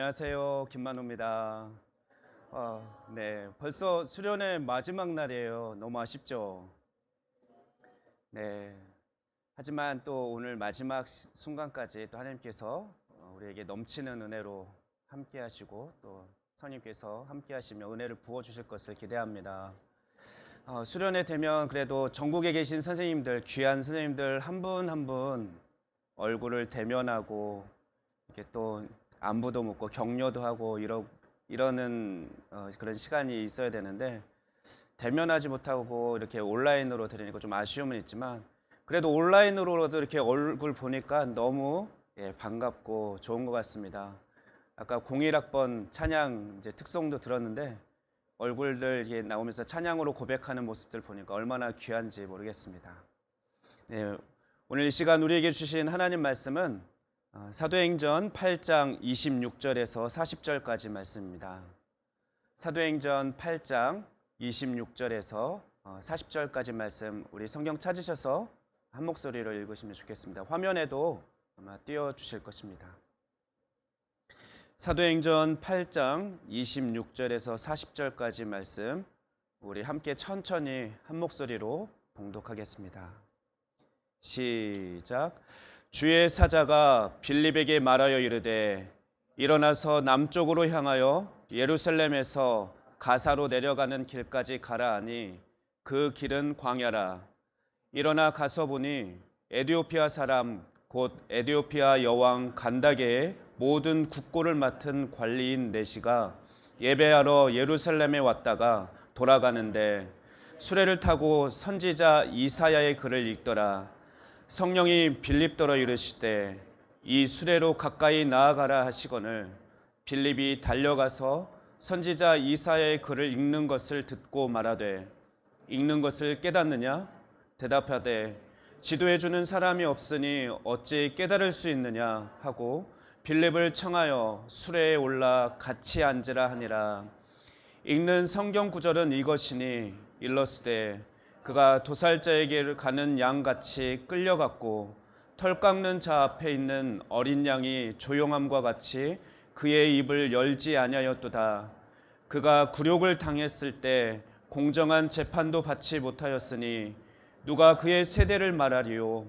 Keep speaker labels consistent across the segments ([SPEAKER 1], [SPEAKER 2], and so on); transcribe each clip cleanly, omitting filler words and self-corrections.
[SPEAKER 1] 안녕하세요. 김만호입니다. 네, 벌써 수련의 마지막 날이에요. 너무 아쉽죠? 네. 하지만 또 오늘 마지막 순간까지 또 하나님께서 우리에게 넘치는 은혜로 함께 하시고 또 성령님께서 함께 하시며 은혜를 부어 주실 것을 기대합니다. 수련회 되면 그래도 전국에 계신 선생님들, 귀한 선생님들 한 분 한 분 얼굴을 대면하고 이렇게 또 안부도 묻고 격려도 하고 이러는 그런 시간이 있어야 되는데 대면하지 못하고 이렇게 온라인으로 드리니까 좀 아쉬움은 있지만 그래도 온라인으로도 이렇게 얼굴 보니까 너무 반갑고 좋은 것 같습니다. 아까 01학번 찬양 이제 특송도 들었는데 얼굴들 이렇게 나오면서 찬양으로 고백하는 모습들 보니까 얼마나 귀한지 모르겠습니다. 네, 오늘 이 시간 우리에게 주신 하나님 말씀은 사도행전 8장 26절에서 40절까지 말씀입니다. 사도행전 8장 26절에서 40절까지 말씀 우리 성경 찾으셔서 한 목소리로 읽으시면 좋겠습니다. 화면에도 아마 띄워주실 것입니다. 사도행전 8장 26절에서 40절까지 말씀 우리 함께 천천히 한 목소리로 봉독하겠습니다. 시작. 주의 사자가 빌립에게 말하여 이르되 일어나서 남쪽으로 향하여 예루살렘에서 가사로 내려가는 길까지 가라 하니 그 길은 광야라. 일어나 가서 보니 에디오피아 사람 곧 에디오피아 여왕 간다게의 모든 국고를 맡은 관리인 내시가 예배하러 예루살렘에 왔다가 돌아가는데 수레를 타고 선지자 이사야의 글을 읽더라. 성령이 빌립더러 이르시되 이 수레로 가까이 나아가라 하시거늘 빌립이 달려가서 선지자 이사야의 글을 읽는 것을 듣고 말하되 읽는 것을 깨닫느냐? 대답하되 지도해 주는 사람이 없으니 어찌 깨달을 수 있느냐 하고 빌립을 청하여 수레에 올라 같이 앉으라 하니라. 읽는 성경 구절은 이것이니 일러스되 그가 도살자에게 가는 양같이 끌려갔고 털 깎는 자 앞에 있는 어린 양이 조용함과 같이 그의 입을 열지 아니하였도다. 그가 굴욕을 당했을 때 공정한 재판도 받지 못하였으니 누가 그의 세대를 말하리요.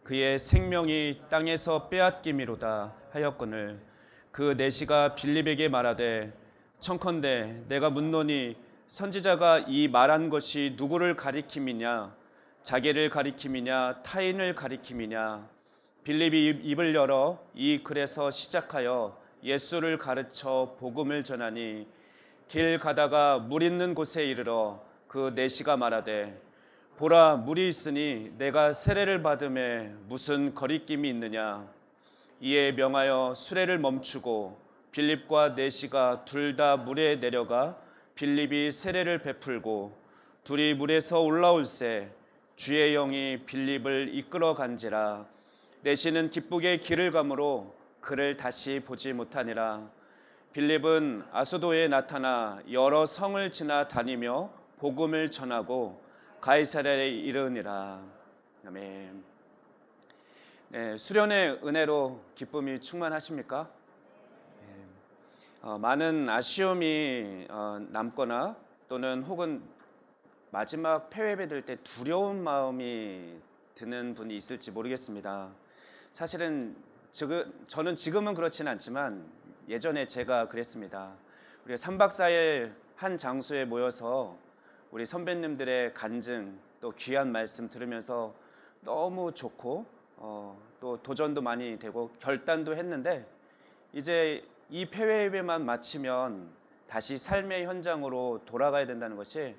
[SPEAKER 1] 그의 생명이 땅에서 빼앗김이로다 하였거늘 그 내시가 빌립에게 말하되 청컨대 내가 묻노니 선지자가 이 말한 것이 누구를 가리킴이냐? 자기를 가리킴이냐? 타인을 가리킴이냐? 빌립이 입을 열어 이 글에서 시작하여 예수를 가르쳐 복음을 전하니 길 가다가 물 있는 곳에 이르러 그 내시가 말하되 보라 물이 있으니 내가 세례를 받음에 무슨 거리낌이 있느냐? 이에 명하여 수레를 멈추고 빌립과 내시가 둘 다 물에 내려가 빌립이 세례를 베풀고 둘이 물에서 올라올새 주의 영이 빌립을 이끌어 간지라. 내시는 기쁘게 길을 가므로 그를 다시 보지 못하니라. 빌립은 아소도에 나타나 여러 성을 지나 다니며 복음을 전하고 가이사랴에 이르니라. 아멘. 네, 수련의 은혜로 기쁨이 충만하십니까? 많은 아쉬움이 남거나 또는 혹은 마지막 폐회배 될 때 두려운 마음이 드는 분이 있을지 모르겠습니다. 사실은 저는 지금은 그렇지는 않지만 예전에 제가 그랬습니다. 우리가 3박 4일 한 장소에 모여서 우리 선배님들의 간증 또 귀한 말씀 들으면서 너무 좋고 또 도전도 많이 되고 결단도 했는데 이제 이 폐회 예배만 마치면 다시 삶의 현장으로 돌아가야 된다는 것이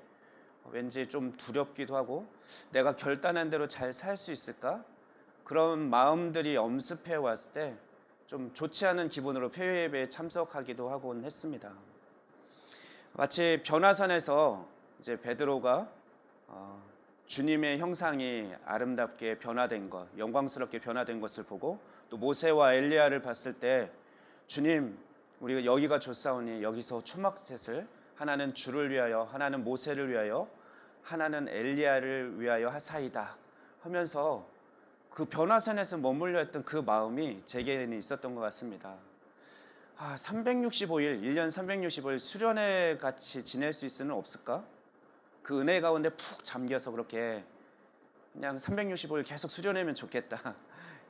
[SPEAKER 1] 왠지 좀 두렵기도 하고 내가 결단한 대로 잘 살 수 있을까? 그런 마음들이 엄습해 왔을 때 좀 좋지 않은 기분으로 폐회 예배에 참석하기도 하곤 했습니다. 마치 변화산에서 이제 베드로가 주님의 형상이 아름답게 변화된 것, 영광스럽게 변화된 것을 보고 또 모세와 엘리야를 봤을 때 주님, 우리가 여기가 좋사오니 여기서 초막셋을 하나는 주를 위하여, 하나는 모세를 위하여, 하나는 엘리야를 위하여 하사이다 하면서 그 변화산에서 머물러 있던 그 마음이 제게는 있었던 것 같습니다. 365일, 1년 365일 수련회 같이 지낼 수 있을 수는 없을까? 그 은혜 가운데 푹 잠겨서 그렇게 그냥 365일 계속 수련회면 좋겠다.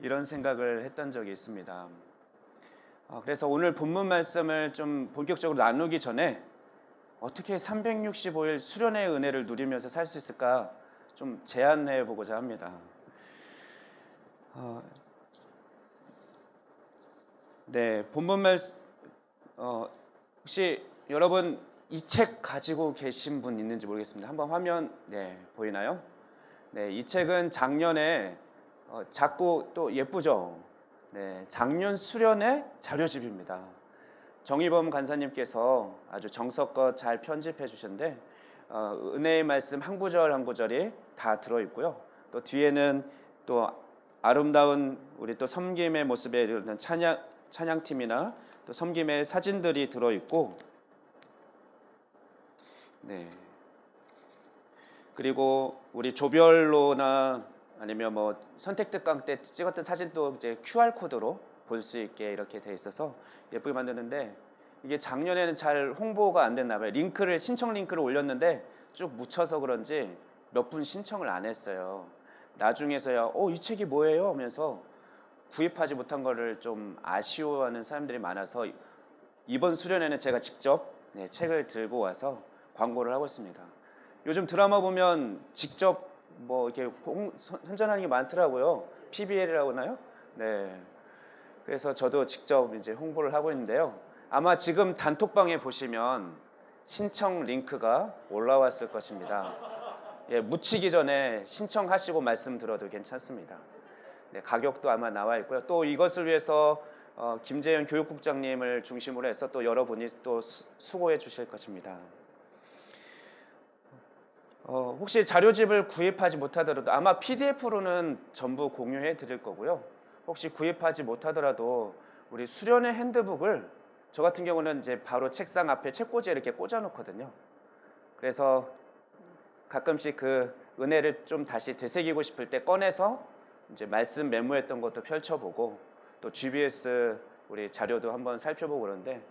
[SPEAKER 1] 이런 생각을 했던 적이 있습니다. 그래서 오늘 본문 말씀을 좀 본격적으로 나누기 전에 어떻게 365일 수련회의 은혜를 누리면서 살 수 있을까 좀 제안해 보고자 합니다. 네, 본문 말씀 혹시 여러분 이 책 가지고 계신 분 있는지 모르겠습니다. 한번 화면 보이나요? 네, 이 책은 작년에 작고 또 예쁘죠. 네, 작년 수련회 자료집입니다. 정의범 간사님께서 아주 정성껏 잘 편집해 주셨는데 은혜의 말씀 한 구절 한 구절이 다 들어 있고요. 또 뒤에는 또 아름다운 우리 또 섬김의 모습에 이르는 찬양팀이나 또 섬김의 사진들이 들어 있고, 네. 그리고 우리 조별로나 아니면 뭐 선택특강 때 찍었던 사진도 이제 QR 코드로 볼 수 있게 이렇게 돼 있어서 예쁘게 만드는데, 이게 작년에는 잘 홍보가 안 됐나 봐요. 신청 링크를 올렸는데 쭉 묻혀서 그런지 몇 분 신청을 안 했어요. 나중에서야 이 책이 뭐예요? 하면서 구입하지 못한 거를 좀 아쉬워하는 사람들이 많아서 이번 수련회는 제가 직접 책을 들고 와서 광고를 하고 있습니다. 요즘 드라마 보면 직접 뭐 이렇게 선전하는 게 많더라고요. PBL이라고 하나요? 네. 그래서 저도 직접 이제 홍보를 하고 있는데요. 아마 지금 단톡방에 보시면 신청 링크가 올라왔을 것입니다. 묻히기 전에 신청하시고 말씀 들어도 괜찮습니다. 네, 가격도 아마 나와 있고요. 또 이것을 위해서 김재현 교육국장님을 중심으로 해서 또 여러분이 또 수고해 주실 것입니다. 혹시 자료집을 구입하지 못하더라도 아마 PDF로는 전부 공유해 드릴 거고요. 혹시 구입하지 못하더라도 우리 수련회 핸드북을 저 같은 경우는 이제 바로 책상 앞에 책꽂이에 이렇게 꽂아 놓거든요. 그래서 가끔씩 그 은혜를 좀 다시 되새기고 싶을 때 꺼내서 이제 말씀 메모했던 것도 펼쳐보고, 또 GBS 우리 자료도 한번 살펴보고 그러는데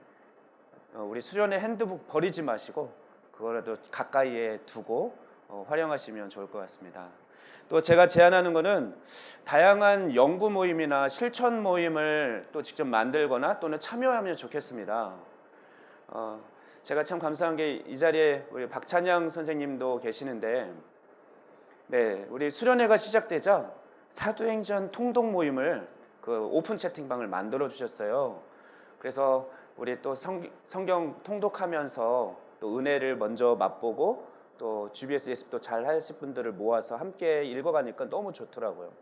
[SPEAKER 1] 우리 수련회 핸드북 버리지 마시고 그거라도 가까이에 두고 활용하시면 좋을 것 같습니다. 또 제가 제안하는 거는 다양한 연구 모임이나 실천 모임을 또 직접 만들거나 또는 참여하면 좋겠습니다. 제가 참 감사한 게 이 자리에 우리 박찬양 선생님도 계시는데, 네, 우리 수련회가 시작되자 사도행전 통독 모임을 그 오픈 채팅방을 만들어 주셨어요. 그래서 우리 또 성경 통독하면서 또 은혜를 먼저 맛보고 또 GBS 예습도 잘 하실 분들을 모아서 함께 읽어가니까 너무 좋더라고요.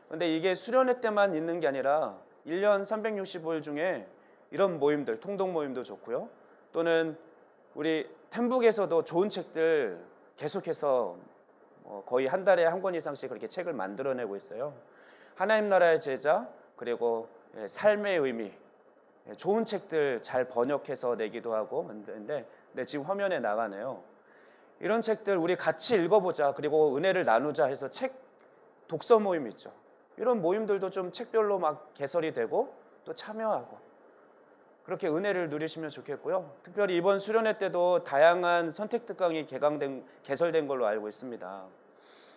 [SPEAKER 1] 근데 이게 수련회 때만 있는 게 아니라 1년 365일 중에 이런 모임들, 통독 모임도 좋고요. 또는 우리 템북에서도 좋은 책들 계속해서 거의 한 달에 한 권 이상씩 그렇게 책을 만들어내고 있어요. 하나님 나라의 제자, 그리고 삶의 의미, 좋은 책들 잘 번역해서 내기도 하고 만드는데, 지금 화면에 나가네요. 이런 책들 우리 같이 읽어보자, 그리고 은혜를 나누자 해서 책 독서 모임 있죠. 이런 모임들도 좀 책별로 막 개설이 되고 또 참여하고 그렇게 은혜를 누리시면 좋겠고요. 특별히 이번 수련회 때도 다양한 선택특강이 개설된 걸로 알고 있습니다.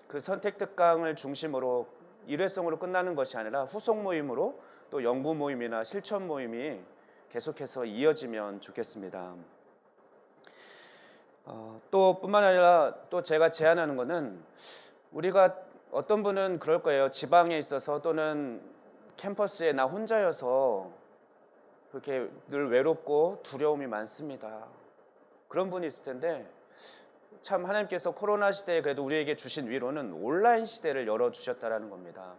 [SPEAKER 1] 그 선택특강을 중심으로 일회성으로 끝나는 것이 아니라 후속 모임으로 또 연구 모임이나 실천 모임이 계속해서 이어지면 좋겠습니다. 또 뿐만 아니라 또 제가 제안하는 것은, 우리가 어떤 분은 그럴 거예요. 지방에 있어서 또는 캠퍼스에 나 혼자여서 그렇게 늘 외롭고 두려움이 많습니다. 그런 분이 있을 텐데, 참 하나님께서 코로나 시대에 그래도 우리에게 주신 위로는 온라인 시대를 열어주셨다는 겁니다.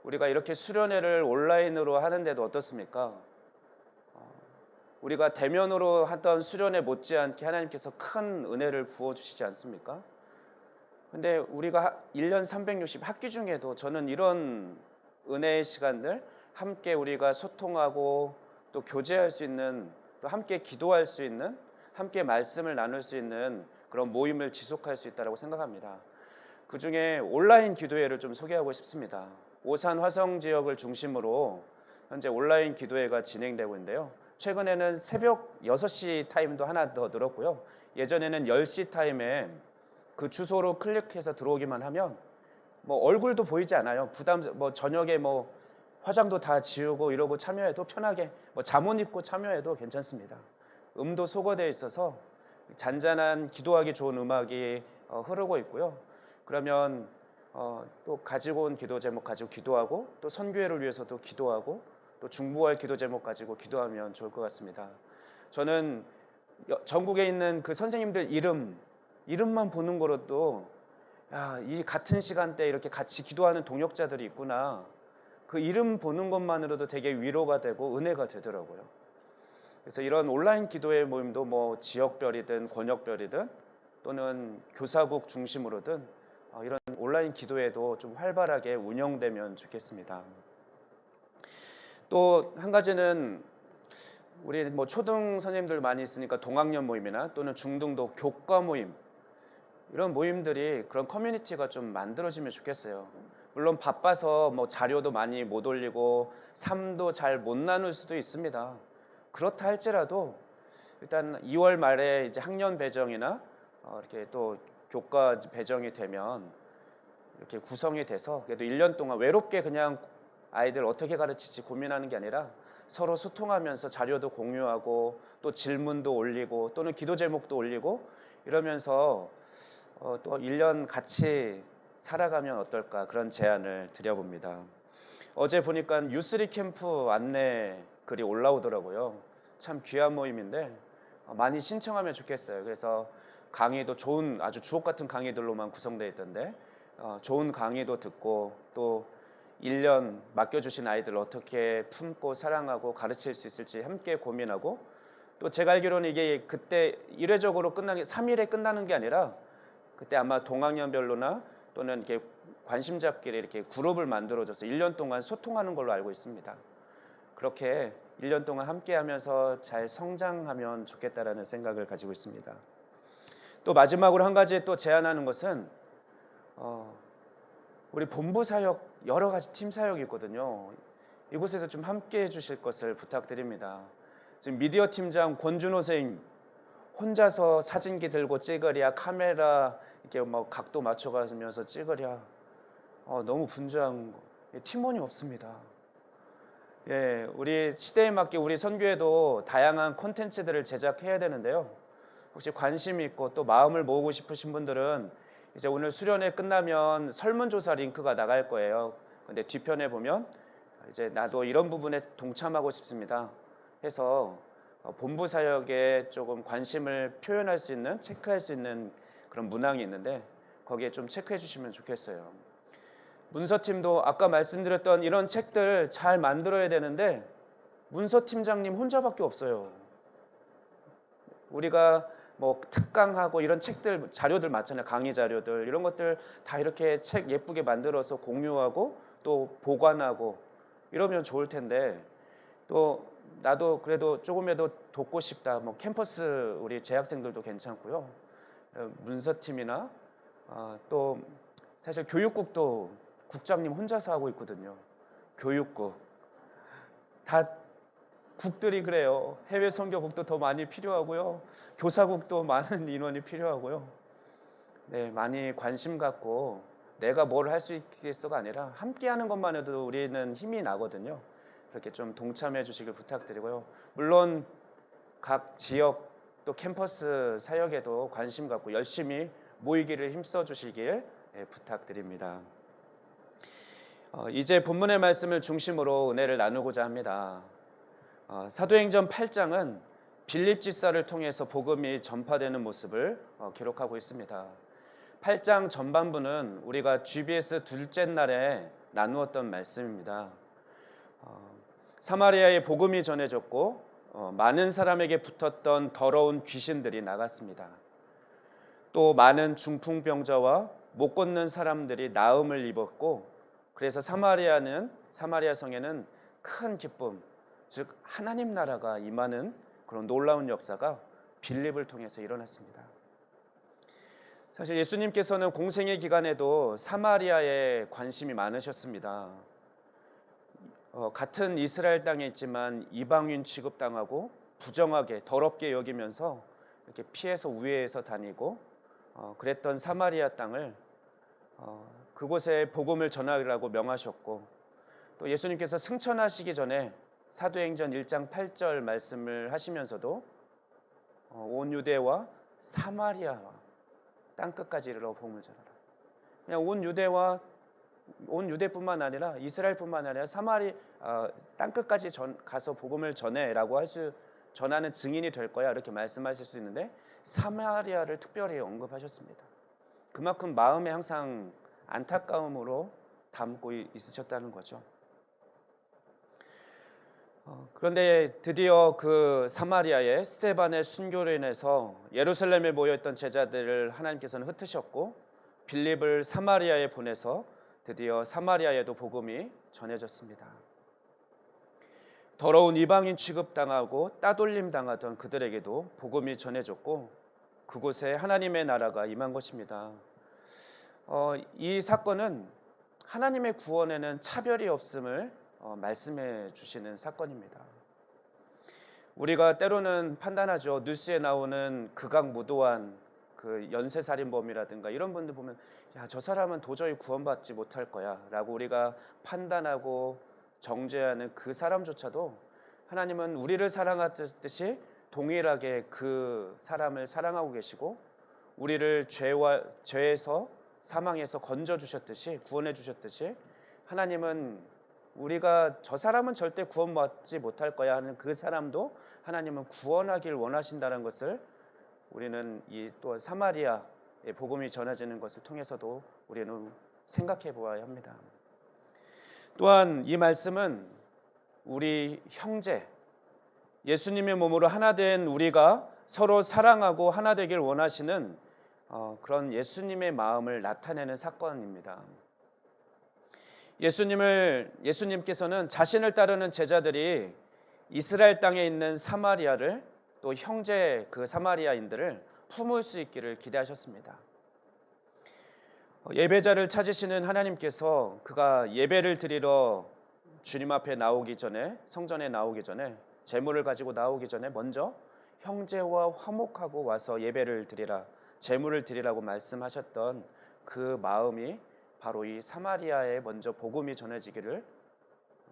[SPEAKER 1] 우리가 이렇게 수련회를 온라인으로 하는데도 어떻습니까? 우리가 대면으로 하던 수련회 못지않게 하나님께서 큰 은혜를 부어주시지 않습니까? 근데 우리가 1년 360 학기 중에도 저는 이런 은혜의 시간들, 함께 우리가 소통하고 또 교제할 수 있는, 또 함께 기도할 수 있는, 함께 말씀을 나눌 수 있는 그런 모임을 지속할 수 있다고 생각합니다. 그 중에 온라인 기도회를 좀 소개하고 싶습니다. 오산 화성 지역을 중심으로 현재 온라인 기도회가 진행되고 있는데요. 최근에는 새벽 6시 타임도 하나 더 늘었고요. 예전에는 10시 타임에 그 주소로 클릭해서 들어오기만 하면 뭐 얼굴도 보이지 않아요. 뭐 저녁에 뭐 화장도 다 지우고 이러고 참여해도 편하게 뭐 잠옷 입고 참여해도 괜찮습니다. 음도 소거되어 있어서 잔잔한 기도하기 좋은 음악이 흐르고 있고요. 그러면 또 가지고 온 기도 제목 가지고 기도하고 또 선교회를 위해서도 기도하고 또 중보할 기도 제목 가지고 기도하면 좋을 것 같습니다. 저는 전국에 있는 그 선생님들 이름만 보는 거로도 이 같은 시간대에 이렇게 같이 기도하는 동역자들이 있구나. 그 이름 보는 것만으로도 되게 위로가 되고 은혜가 되더라고요. 그래서 이런 온라인 기도회 모임도 뭐 지역별이든 권역별이든 또는 교사국 중심으로든 이런 온라인 기도회도 좀 활발하게 운영되면 좋겠습니다. 또 한 가지는 우리 뭐 초등 선생님들 많이 있으니까 동학년 모임이나 또는 중등도 교과 모임 이런 모임들이 그런 커뮤니티가 좀 만들어지면 좋겠어요. 물론 바빠서 뭐 자료도 많이 못 올리고 삶도 잘 못 나눌 수도 있습니다. 그렇다 할지라도 일단 2월 말에 이제 학년 배정이나 이렇게 또 교과 배정이 되면 이렇게 구성이 돼서 그래도 1년 동안 외롭게 그냥 아이들 어떻게 가르치지 고민하는 게 아니라 서로 소통하면서 자료도 공유하고 또 질문도 올리고 또는 기도 제목도 올리고 이러면서 또 1년 같이 살아가면 어떨까 그런 제안을 드려봅니다. 어제 보니까 U3 캠프 안내 글이 올라오더라고요. 참 귀한 모임인데 많이 신청하면 좋겠어요. 그래서 강의도 좋은 아주 주옥 같은 강의들로만 구성되어 있던데 좋은 강의도 듣고 또 1년 맡겨주신 아이들 어떻게 품고 사랑하고 가르칠 수 있을지 함께 고민하고 또 제가 알기로는 이게 그때 1회적으로 끝나는 게 3일에 끝나는 게 아니라 그때 아마 동학년별로나 또는 이렇게 관심자끼리 이렇게 그룹을 만들어줘서 1년 동안 소통하는 걸로 알고 있습니다. 그렇게 1년 동안 함께 하면서 잘 성장하면 좋겠다라는 생각을 가지고 있습니다. 또 마지막으로 한 가지 또 제안하는 것은 우리 본부 사역 여러 가지 팀 사역이 있거든요. 이곳에서 좀 함께 해주실 것을 부탁드립니다. 지금 미디어 팀장 권준호 선생님 혼자서 사진기 들고 찍으랴 카메라 이렇게 뭐 각도 맞춰가면서 찍으랴 너무 분주한 거. 팀원이 없습니다. 예, 우리 시대에 맞게 우리 선교회도 다양한 콘텐츠들을 제작해야 되는데요. 혹시 관심이 있고 또 마음을 모으고 싶으신 분들은 이제 오늘 수련회 끝나면 설문조사 링크가 나갈 거예요. 근데 뒤편에 보면 이제 나도 이런 부분에 동참하고 싶습니다 해서 본부 사역에 조금 관심을 표현할 수 있는 체크할 수 있는 그런 문항이 있는데 거기에 좀 체크해 주시면 좋겠어요. 문서팀도 아까 말씀드렸던 이런 책들 잘 만들어야 되는데 문서팀장님 혼자밖에 없어요. 우리가 뭐 특강하고 이런 책들 자료들 많잖아요. 강의 자료들 이런 것들 다 이렇게 책 예쁘게 만들어서 공유하고 또 보관하고 이러면 좋을 텐데 또 나도 그래도 조금이라도 돕고 싶다. 뭐 캠퍼스 우리 재학생들도 괜찮고요. 문서팀이나 또 사실 교육국도 국장님 혼자서 하고 있거든요. 교육국 다 국들이 그래요. 해외 선교국도 더 많이 필요하고요. 교사국도 많은 인원이 필요하고요. 네, 많이 관심 갖고 내가 뭘 할 수 있겠어가 아니라 함께하는 것만 해도 우리는 힘이 나거든요. 그렇게 좀 동참해 주시길 부탁드리고요. 물론 각 지역 또 캠퍼스 사역에도 관심 갖고 열심히 모이기를 힘써 주시길 부탁드립니다. 이제 본문의 말씀을 중심으로 은혜를 나누고자 합니다. 사도행전 8장은 빌립 집사를 통해서 복음이 전파되는 모습을 기록하고 있습니다. 8장 전반부는 우리가 GBS 둘째 날에 나누었던 말씀입니다. 사마리아에 복음이 전해졌고 많은 사람에게 붙었던 더러운 귀신들이 나갔습니다. 또 많은 중풍병자와 못 걷는 사람들이 나음을 입었고 그래서 사마리아 성에는 큰 기쁨, 즉 하나님 나라가 임하는 그런 놀라운 역사가 빌립을 통해서 일어났습니다. 사실 예수님께서는 공생의 기간에도 사마리아에 관심이 많으셨습니다. 같은 이스라엘 땅에 있지만 이방인 취급당하고 부정하게 더럽게 여기면서 이렇게 피해서 우회해서 다니고 그랬던 사마리아 땅을 그곳에 복음을 전하라고 명하셨고, 또 예수님께서 승천하시기 전에 사도행전 1장 8절 말씀을 하시면서도 온 유대와 사마리아 땅끝까지 이르러 복음을 전하라. 그냥 온 유대뿐만 아니라 이스라엘뿐만 아니라 땅끝까지 가서 복음을 전해라고 전하는 증인이 될 거야, 이렇게 말씀하실 수 있는데 사마리아를 특별히 언급하셨습니다. 그만큼 마음에 항상 안타까움으로 담고 있으셨다는 거죠. 그런데 드디어 그 사마리아의 스데반의 순교로 인해서 예루살렘에 모여있던 제자들을 하나님께서는 흩으셨고 빌립을 사마리아에 보내서 드디어 사마리아에도 복음이 전해졌습니다. 더러운 이방인 취급당하고 따돌림 당하던 그들에게도 복음이 전해졌고 그곳에 하나님의 나라가 임한 것입니다. 이 사건은 하나님의 구원에는 차별이 없음을 말씀해 주시는 사건입니다. 우리가 때로는 판단하죠. 뉴스에 나오는 극악무도한 그 연쇄살인범이라든가 이런 분들 보면 저 사람은 도저히 구원받지 못할 거야 라고 우리가 판단하고 정죄하는 그 사람조차도 하나님은 우리를 사랑하듯이 동일하게 그 사람을 사랑하고 계시고 우리를 죄에서 사망에서 건져 주셨듯이 구원해 주셨듯이 하나님은 우리가 저 사람은 절대 구원받지 못할 거야 하는 그 사람도 하나님은 구원하길 원하신다는 것을 우리는 이 또 사마리아의 복음이 전해지는 것을 통해서도 우리는 생각해 보아야 합니다. 또한 이 말씀은 우리 형제, 예수님의 몸으로 하나 된 우리가 서로 사랑하고 하나 되길 원하시는 그런 예수님의 마음을 나타내는 사건입니다. 예수님께서는 자신을 따르는 제자들이 이스라엘 땅에 있는 사마리아를 또 형제 그 사마리아인들을 품을 수 있기를 기대하셨습니다. 예배자를 찾으시는 하나님께서 그가 예배를 드리러 주님 앞에 나오기 전에, 성전에 나오기 전에, 제물을 가지고 나오기 전에 먼저 형제와 화목하고 와서 예배를 드리라, 제물을 드리라고 말씀하셨던 그 마음이 바로 이 사마리아에 먼저 복음이 전해지기를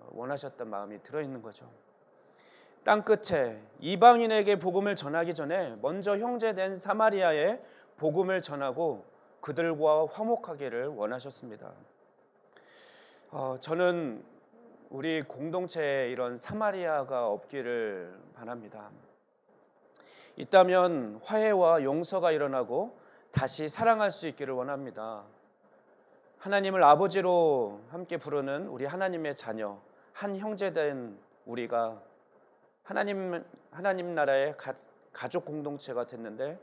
[SPEAKER 1] 원하셨던 마음이 들어있는 거죠. 땅끝에 이방인에게 복음을 전하기 전에 먼저 형제된 사마리아에 복음을 전하고 그들과 화목하기를 원하셨습니다. 저는 우리 공동체에 이런 사마리아가 없기를 바랍니다. 있다면 화해와 용서가 일어나고 다시 사랑할 수 있기를 원합니다. 하나님을 아버지로 함께 부르는 우리 하나님의 자녀, 한 형제된 우리가 하나님 나라의 가족 공동체가 됐는데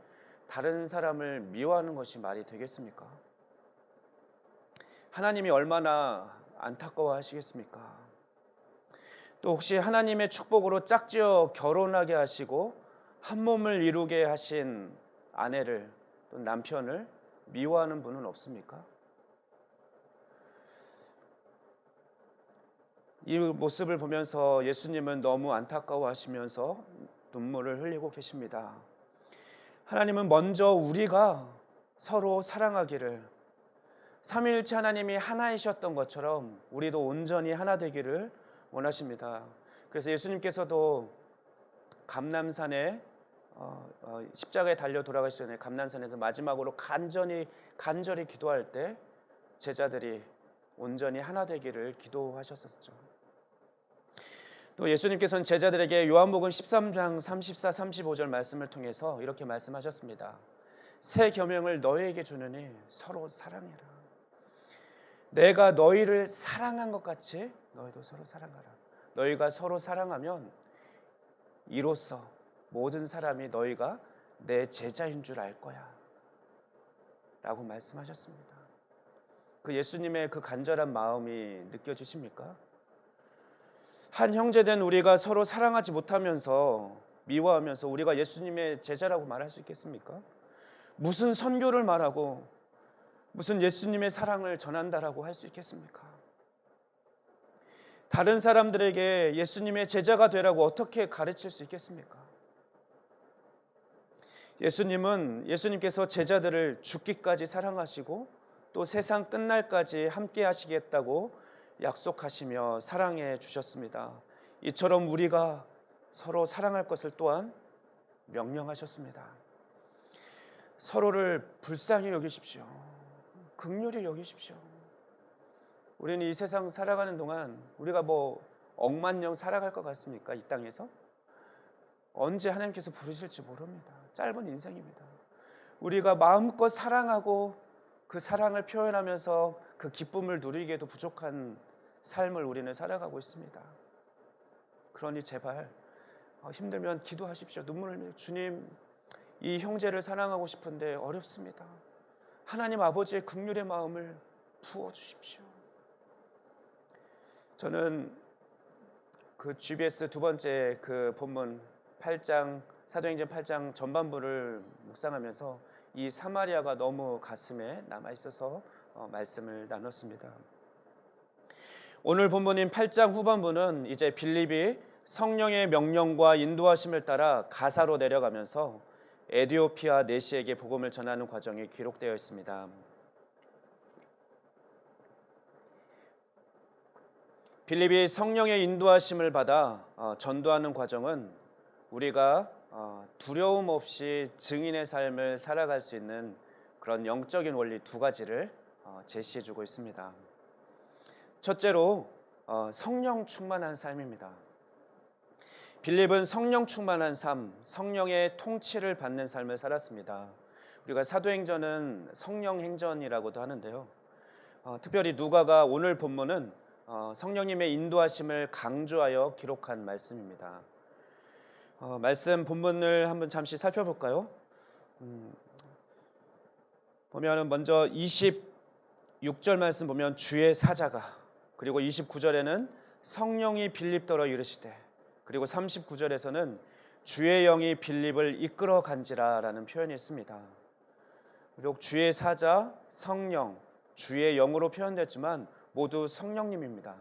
[SPEAKER 1] 다른 사람을 미워하는 것이 말이 되겠습니까? 하나님이 얼마나 안타까워하시겠습니까? 또 혹시 하나님의 축복으로 짝지어 결혼하게 하시고 한 몸을 이루게 하신 아내를 또 남편을 미워하는 분은 없습니까? 이 모습을 보면서 예수님은 너무 안타까워하시면서 눈물을 흘리고 계십니다. 하나님은 먼저 우리가 서로 사랑하기를, 삼위일체 하나님이 하나이셨던 것처럼 우리도 온전히 하나 되기를 원하십니다. 그래서 예수님께서도 감람산에 십자가에 달려 돌아가시기 전에 감람산에서 마지막으로 간절히 기도할 때 제자들이 온전히 하나 되기를 기도하셨었죠. 또 예수님께서는 제자들에게 요한복음 13장 34, 35절 말씀을 통해서 이렇게 말씀하셨습니다. 새 계명을 너희에게 주느니 서로 사랑해라. 내가 너희를 사랑한 것 같이 너희도 서로 사랑하라. 너희가 서로 사랑하면 이로써 모든 사람이 너희가 내 제자인 줄 알 거야 라고 말씀하셨습니다. 그 예수님의 그 간절한 마음이 느껴지십니까? 한 형제된 우리가 서로 사랑하지 못하면서 미워하면서 우리가 예수님의 제자라고 말할 수 있겠습니까? 무슨 선교를 말하고 무슨 예수님의 사랑을 전한다라고 할 수 있겠습니까? 다른 사람들에게 예수님의 제자가 되라고 어떻게 가르칠 수 있겠습니까? 예수님께서 제자들을 죽기까지 사랑하시고 또 세상 끝날까지 함께 하시겠다고 약속하시며 사랑해 주셨습니다. 이처럼 우리가 서로 사랑할 것을 또한 명령하셨습니다. 서로를 불쌍히 여기십시오. 긍휼히 여기십시오. 우리는 이 세상 살아가는 동안 우리가 억만 년 살아갈 것 같습니까? 이 땅에서? 언제 하나님께서 부르실지 모릅니다. 짧은 인생입니다. 우리가 마음껏 사랑하고 그 사랑을 표현하면서 그 기쁨을 누리기에도 부족한 삶을 우리는 살아가고 있습니다. 그러니 제발 힘들면 기도하십시오. 눈물을 흘려 주님, 이 형제를 사랑하고 싶은데 어렵습니다. 하나님 아버지의 긍휼의 마음을 부어 주십시오. 저는 그 GBS 두 번째 그 본문 8장 사도행전 8장 전반부를 묵상하면서 이 사마리아가 너무 가슴에 남아 있어서 말씀을 나눴습니다. 오늘 본문인 8장 후반부는 이제 빌립이 성령의 명령과 인도하심을 따라 가사로 내려가면서 에디오피아 내시에게 복음을 전하는 과정이 기록되어 있습니다. 빌립이 성령의 인도하심을 받아 전도하는 과정은 우리가 두려움 없이 증인의 삶을 살아갈 수 있는 그런 영적인 원리 두 가지를 제시해주고 있습니다. 첫째로 성령 충만한 삶입니다. 빌립은 성령 충만한 삶, 성령의 통치를 받는 삶을 살았습니다. 우리가 사도행전은 성령행전이라고도 하는데요. 특별히 누가가 오늘 본문은 성령님의 인도하심을 강조하여 기록한 말씀입니다. 말씀 본문을 한번 잠시 살펴볼까요? 보면 먼저 26절 말씀 보면 주의 사자가, 그리고 29절에는 성령이 빌립더러 이르시되, 그리고 39절에서는 주의 영이 빌립을 이끌어 간지라라는 표현이 있습니다. 비록 주의 사자, 성령, 주의 영으로 표현됐지만 모두 성령님입니다.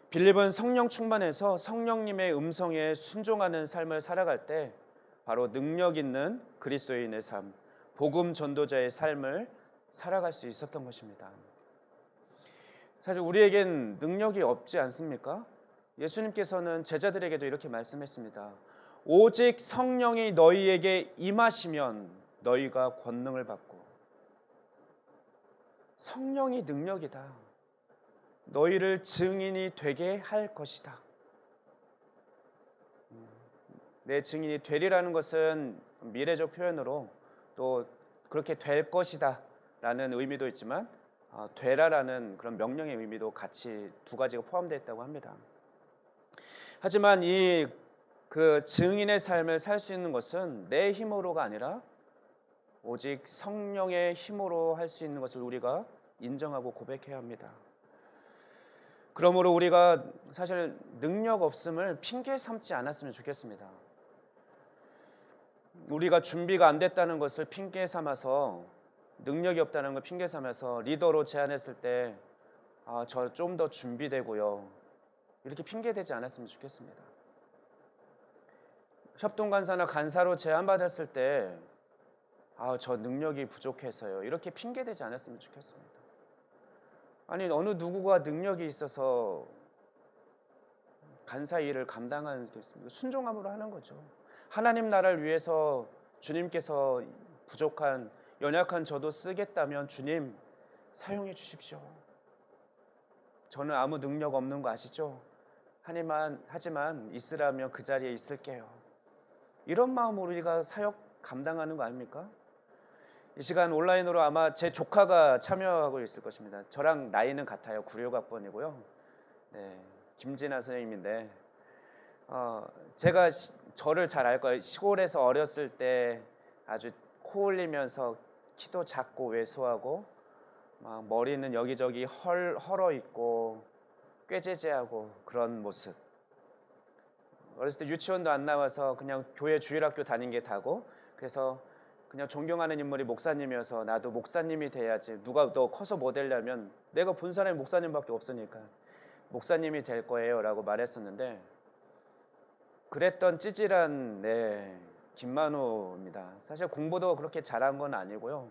[SPEAKER 1] 빌립은 성령 충만해서 성령님의 음성에 순종하는 삶을 살아갈 때 바로 능력 있는 그리스도인의 삶, 복음 전도자의 삶을 살아갈 수 있었던 것입니다. 사실 우리에겐 능력이 없지 않습니까? 예수님께서는 제자들에게도 이렇게 말씀했습니다. 오직 성령이 너희에게 임하시면 너희가 권능을 받고, 성령이 능력이다. 너희를 증인이 되게 할 것이다. 내 증인이 되리라는 것은 미래적 표현으로 또 그렇게 될 것이다 라는 의미도 있지만 되라라는 그런 명령의 의미도 같이 두 가지가 포함되어 있다고 합니다. 하지만 이 그 증인의 삶을 살 수 있는 것은 내 힘으로가 아니라 오직 성령의 힘으로 할 수 있는 것을 우리가 인정하고 고백해야 합니다. 그러므로 우리가 사실 능력 없음을 핑계 삼지 않았으면 좋겠습니다. 우리가 준비가 안 됐다는 것을 핑계 삼아서, 능력이 없다는 걸 핑계 삼아서 리더로 제안했을 때 저 좀 더 준비되고요, 이렇게 핑계대지 않았으면 좋겠습니다. 협동간사나 간사로 제안받았을 때 저 능력이 부족해서요, 이렇게 핑계대지 않았으면 좋겠습니다. 아니, 어느 누구가 능력이 있어서 간사 일을 감당하는 게 있습니까? 순종함으로 하는 거죠. 하나님 나라를 위해서 주님께서 부족한 연약한 저도 쓰겠다면 주님 사용해 주십시오. 저는 아무 능력 없는 거 아시죠? 하지만 있으라면 그 자리에 있을게요. 이런 마음으로 우리가 사역 감당하는 거 아닙니까? 이 시간 온라인으로 아마 제 조카가 참여하고 있을 것입니다. 저랑 나이는 같아요. 96학번이고요. 네, 김진아 선생님인데 제가 저를 잘 알 거예요. 시골에서 어렸을 때 아주 코 올리면서 키도 작고 왜소하고 막 머리는 여기저기 헐어 있고 꾀죄죄하고 그런 모습. 어렸을 때 유치원도 안 나와서 그냥 교회 주일학교 다닌 게 다고, 그래서 그냥 존경하는 인물이 목사님이어서 나도 목사님이 돼야지, 누가 너 커서 뭐 되려면 내가 본 사람이 목사님밖에 없으니까 목사님이 될 거예요라고 말했었는데 그랬던 찌질한 김만호입니다. 사실 공부도 그렇게 잘한 건 아니고요.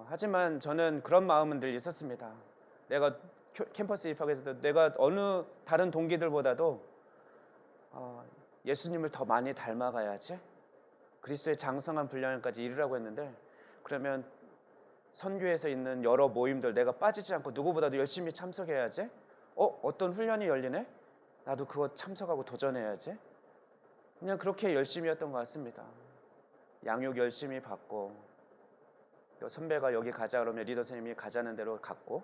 [SPEAKER 1] 하지만 저는 그런 마음은 늘 있었습니다. 내가 캠퍼스 입학했을 때 내가 어느 다른 동기들보다도 예수님을 더 많이 닮아가야지, 그리스도의 장성한 분량까지 이르라고 했는데, 그러면 선교에서 있는 여러 모임들 내가 빠지지 않고 누구보다도 열심히 참석해야지. 어떤 훈련이 열리네? 나도 그거 참석하고 도전해야지. 그냥 그렇게 열심히 했던 것 같습니다. 양육 열심히 받고, 또 선배가 여기 가자 그러면 리더 선생님이 가자는 대로 갔고,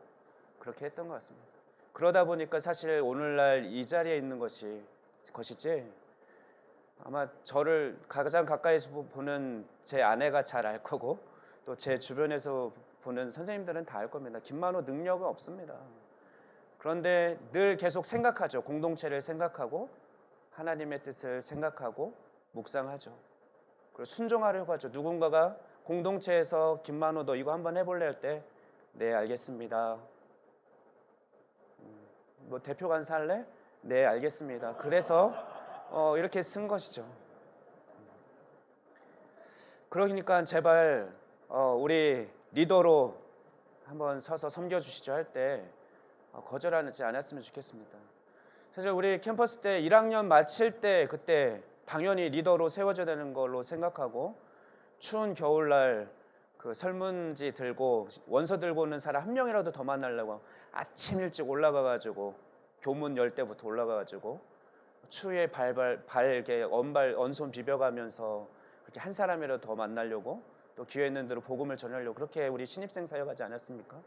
[SPEAKER 1] 그렇게 했던 것 같습니다. 그러다 보니까 사실 오늘날 이 자리에 있는 것이지, 아마 저를 가장 가까이서 보는 제 아내가 잘 알 거고, 또 제 주변에서 보는 선생님들은 다 알 겁니다. 김만호 능력은 없습니다. 그런데 늘 계속 생각하죠. 공동체를 생각하고 하나님의 뜻을 생각하고 묵상하죠. 그리고 순종하려고 하죠. 누군가가 공동체에서 김만호 너 이거 한번 해볼래 할 때 네 알겠습니다. 뭐 대표 간사 할래? 네 알겠습니다. 그래서 이렇게 쓴 것이죠. 그러니까 제발 우리 리더로 한번 서서 섬겨주시죠 할 때 거절하지 않았으면 좋겠습니다. 사실 우리 캠퍼스 때 1학년 마칠 때 그때 당연히 리더로 세워져야 되는 걸로 생각하고, 추운 겨울날 그 설문지 들고 원서 들고 오는 사람 한 명이라도 더 만나려고 아침 일찍 올라가가지고 교문 열 때부터 올라가가지고 추위에 이렇게 언손 비벼가면서 그렇게 한 사람이라도 더 만나려고, 또 기회 있는 대로 복음을 전하려고 그렇게 우리 신입생 사역하지 않았습니까?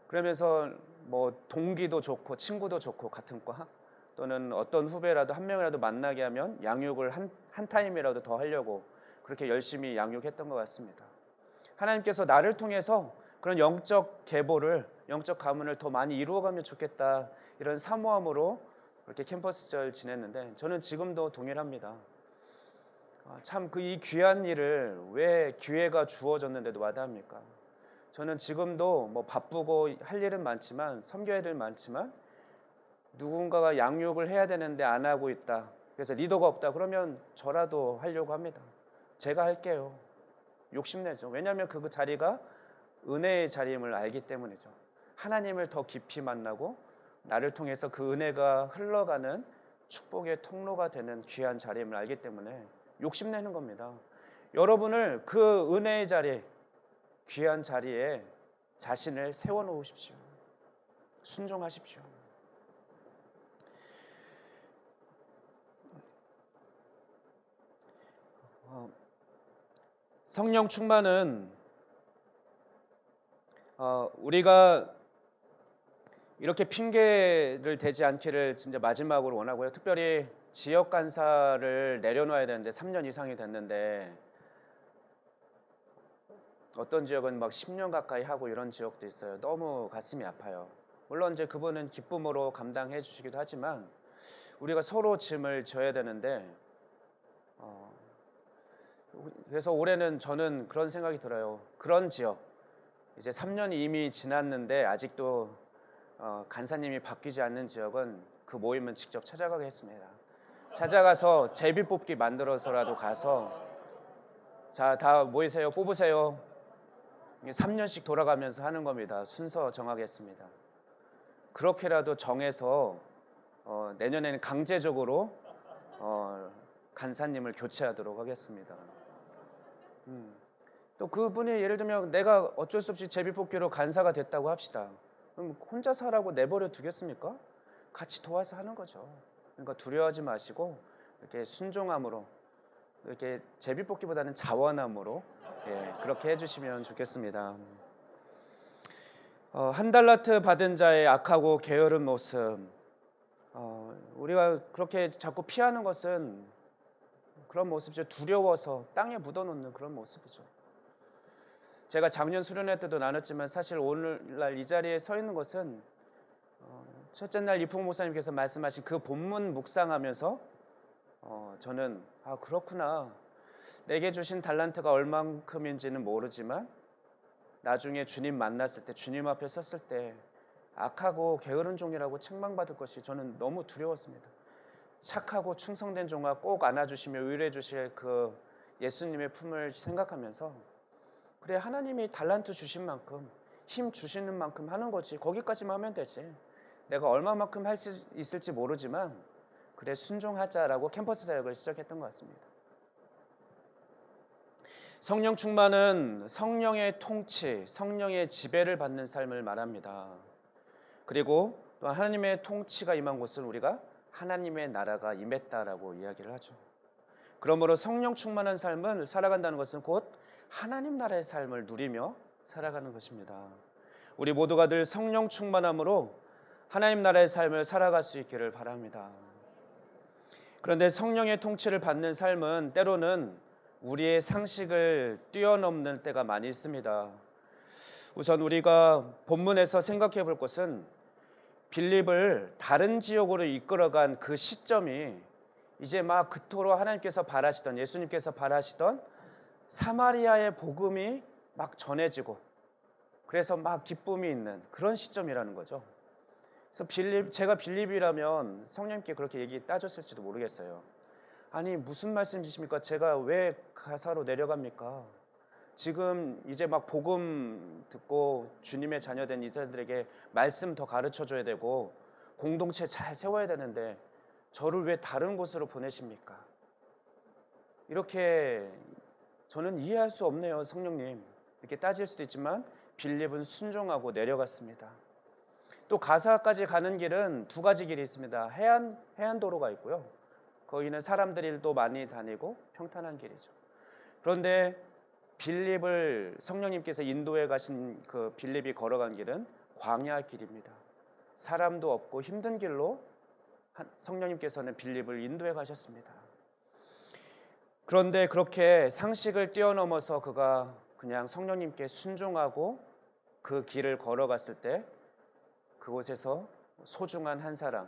[SPEAKER 1] 그러면서 뭐 동기도 좋고 친구도 좋고 같은 과, 또는 어떤 후배라도 한 명이라도 만나게 하면 양육을 한 타임이라도 더 하려고 그렇게 열심히 양육했던 것 같습니다. 하나님께서 나를 통해서 그런 영적 계보를, 영적 가문을 더 많이 이루어가면 좋겠다, 이런 사모함으로 이렇게 캠퍼스절 지냈는데, 저는 지금도 동일합니다. 참 이 귀한 일을 왜 기회가 주어졌는데도 마다합니까? 저는 지금도 뭐 바쁘고 할 일은 많지만, 섬겨야 될 많지만, 누군가가 양육을 해야 되는데 안 하고 있다, 그래서 리더가 없다 그러면 저라도 하려고 합니다. 제가 할게요. 욕심내죠. 왜냐하면 그 자리가 은혜의 자리임을 알기 때문이죠. 하나님을 더 깊이 만나고 나를 통해서 그 은혜가 흘러가는 축복의 통로가 되는 귀한 자리임을 알기 때문에 욕심내는 겁니다. 여러분을 그 은혜의 자리, 귀한 자리에 자신을 세워놓으십시오. 순종하십시오. 성령 충만은 우리가 이렇게 핑계를 대지 않기를 진짜 마지막으로 원하고요. 특별히 지역 간사를 내려놔야 되는데 3년 이상이 됐는데, 어떤 지역은 막 10년 가까이 하고 이런 지역도 있어요. 너무 가슴이 아파요. 물론 이제 그분은 기쁨으로 감당해 주시기도 하지만 우리가 서로 짐을 져야 되는데, 그래서 올해는 저는 그런 생각이 들어요. 그런 지역, 이제 3년이 이미 지났는데 아직도 간사님이 바뀌지 않는 지역은 그 모임은 직접 찾아가겠습니다. 찾아가서 제비뽑기 만들어서라도 가서, 자, 다 모이세요, 뽑으세요. 3년씩 돌아가면서 하는 겁니다. 순서 정하겠습니다. 그렇게라도 정해서 내년에는 강제적으로 간사님을 교체하도록 하겠습니다. 또 그분이 예를 들면 내가 어쩔 수 없이 제비뽑기로 간사가 됐다고 합시다. 그럼 혼자서 하라고 내버려 두겠습니까? 같이 도와서 하는 거죠. 그러니까 두려워하지 마시고 이렇게 순종함으로, 이렇게 제비뽑기보다는 자원함으로 그렇게 해주시면 좋겠습니다. 한 달란트 받은 자의 악하고 게으른 모습, 우리가 그렇게 자꾸 피하는 것은 그런 모습이죠. 두려워서 땅에 묻어놓는 그런 모습이죠. 제가 작년 수련회 때도 나눴지만 사실 오늘날 이 자리에 서 있는 것은 첫째 날 이풍 목사님께서 말씀하신 그 본문 묵상하면서 저는 그렇구나, 내게 주신 달란트가 얼만큼인지는 모르지만 나중에 주님 만났을 때, 주님 앞에 섰을 때 악하고 게으른 종이라고 책망받을 것이 저는 너무 두려웠습니다. 착하고 충성된 종아 꼭 안아주시며 위로해 주실 그 예수님의 품을 생각하면서, 그래, 하나님이 달란트 주신 만큼, 힘 주시는 만큼 하는 거지, 거기까지만 하면 되지, 내가 얼마만큼 할 수 있을지 모르지만 그래 순종하자라고 캠퍼스 사역을 시작했던 것 같습니다. 성령 충만은 성령의 통치, 성령의 지배를 받는 삶을 말합니다. 그리고 또 하나님의 통치가 임한 곳은 우리가 하나님의 나라가 임했다라고 이야기를 하죠. 그러므로 성령 충만한 삶을 살아간다는 것은 곧 하나님 나라의 삶을 누리며 살아가는 것입니다. 우리 모두가 늘 성령 충만함으로 하나님 나라의 삶을 살아갈 수 있기를 바랍니다. 그런데 성령의 통치를 받는 삶은 때로는 우리의 상식을 뛰어넘는 때가 많이 있습니다. 우선 우리가 본문에서 생각해 볼 것은 빌립을 다른 지역으로 이끌어간 그 시점이 이제 막 그토록 하나님께서 바라시던, 예수님께서 바라시던 사마리아의 복음이 막 전해지고, 그래서 막 기쁨이 있는 그런 시점이라는 거죠. 그래서 제가 빌립이라면 성령님께 그렇게 얘기 따졌을지도 모르겠어요. 아니 무슨 말씀이십니까? 제가 왜 가사로 내려갑니까? 지금 이제 막 복음 듣고 주님의 자녀된 이자들에게 말씀 더 가르쳐줘야 되고 공동체 잘 세워야 되는데 저를 왜 다른 곳으로 보내십니까? 이렇게 저는 이해할 수 없네요, 성령님. 이렇게 따질 수도 있지만 빌립은 순종하고 내려갔습니다. 또 가사까지 가는 길은 두 가지 길이 있습니다. 해안도로가 있고요. 거기는 사람들이 또 많이 다니고 평탄한 길이죠. 그런데 빌립을 성령님께서 인도해 가신 그 빌립이 걸어간 길은 광야 길입니다. 사람도 없고 힘든 길로 성령님께서는 빌립을 인도해 가셨습니다. 그런데 그렇게 상식을 뛰어넘어서 그가 그냥 성령님께 순종하고 그 길을 걸어갔을 때 그곳에서 소중한 한 사람,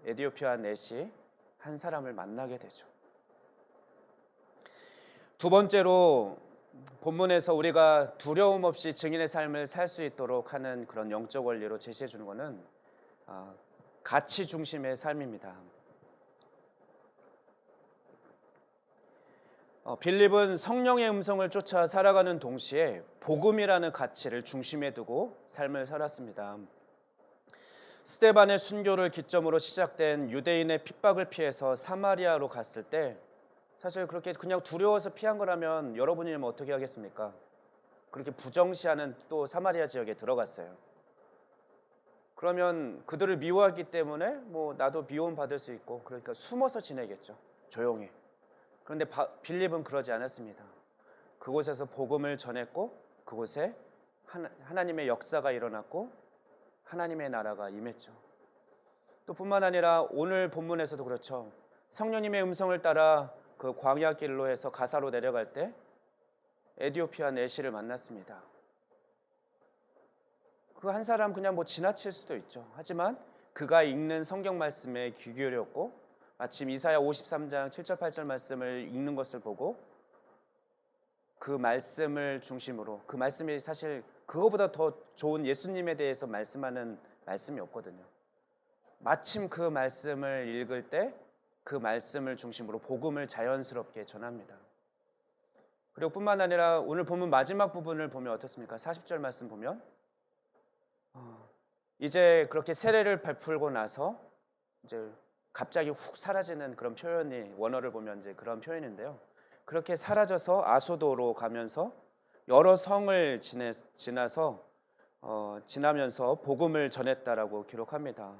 [SPEAKER 1] 에디오피아 넷이 한 사람을 만나게 되죠. 두 번째로 본문에서 우리가 두려움 없이 증인의 삶을 살 수 있도록 하는 그런 영적 원리로 제시해 주는 것은 가치 중심의 삶입니다. 빌립은 성령의 음성을 쫓아 살아가는 동시에 복음이라는 가치를 중심에 두고 삶을 살았습니다. 스데반의 순교를 기점으로 시작된 유대인의 핍박을 피해서 사마리아로 갔을 때 사실 그렇게 그냥 두려워서 피한 거라면 여러분이면 어떻게 하겠습니까? 그렇게 부정시하는 또 사마리아 지역에 들어갔어요. 그러면 그들을 미워하기 때문에 뭐 나도 미움 받을 수 있고 그러니까 숨어서 지내겠죠. 조용히. 그런데 빌립은 그러지 않았습니다. 그곳에서 복음을 전했고 그곳에 하나님의 역사가 일어났고 하나님의 나라가 임했죠. 또 뿐만 아니라 오늘 본문에서도 그렇죠. 성령님의 음성을 따라 그 광야 길로 해서 가사로 내려갈 때 에디오피아 내시를 만났습니다. 그 한 사람 그냥 뭐 지나칠 수도 있죠. 하지만 그가 읽는 성경 말씀에 귀 기울였고 마침 이사야 53장 7절 8절 말씀을 읽는 것을 보고 그 말씀을 중심으로, 그 말씀이 사실 그거보다 더 좋은 예수님에 대해서 말씀하는 말씀이 없거든요. 마침 그 말씀을 읽을 때 그 말씀을 중심으로 복음을 자연스럽게 전합니다. 그리고 뿐만 아니라 오늘 본문 마지막 부분을 보면 어떻습니까? 40절 말씀 보면 이제 그렇게 세례를 베풀고 나서 이제 갑자기 훅 사라지는 그런 표현이 원어를 보면 이제 그런 표현인데요. 그렇게 사라져서 아소도로 가면서 여러 성을 지나면서 복음을 전했다라고 기록합니다.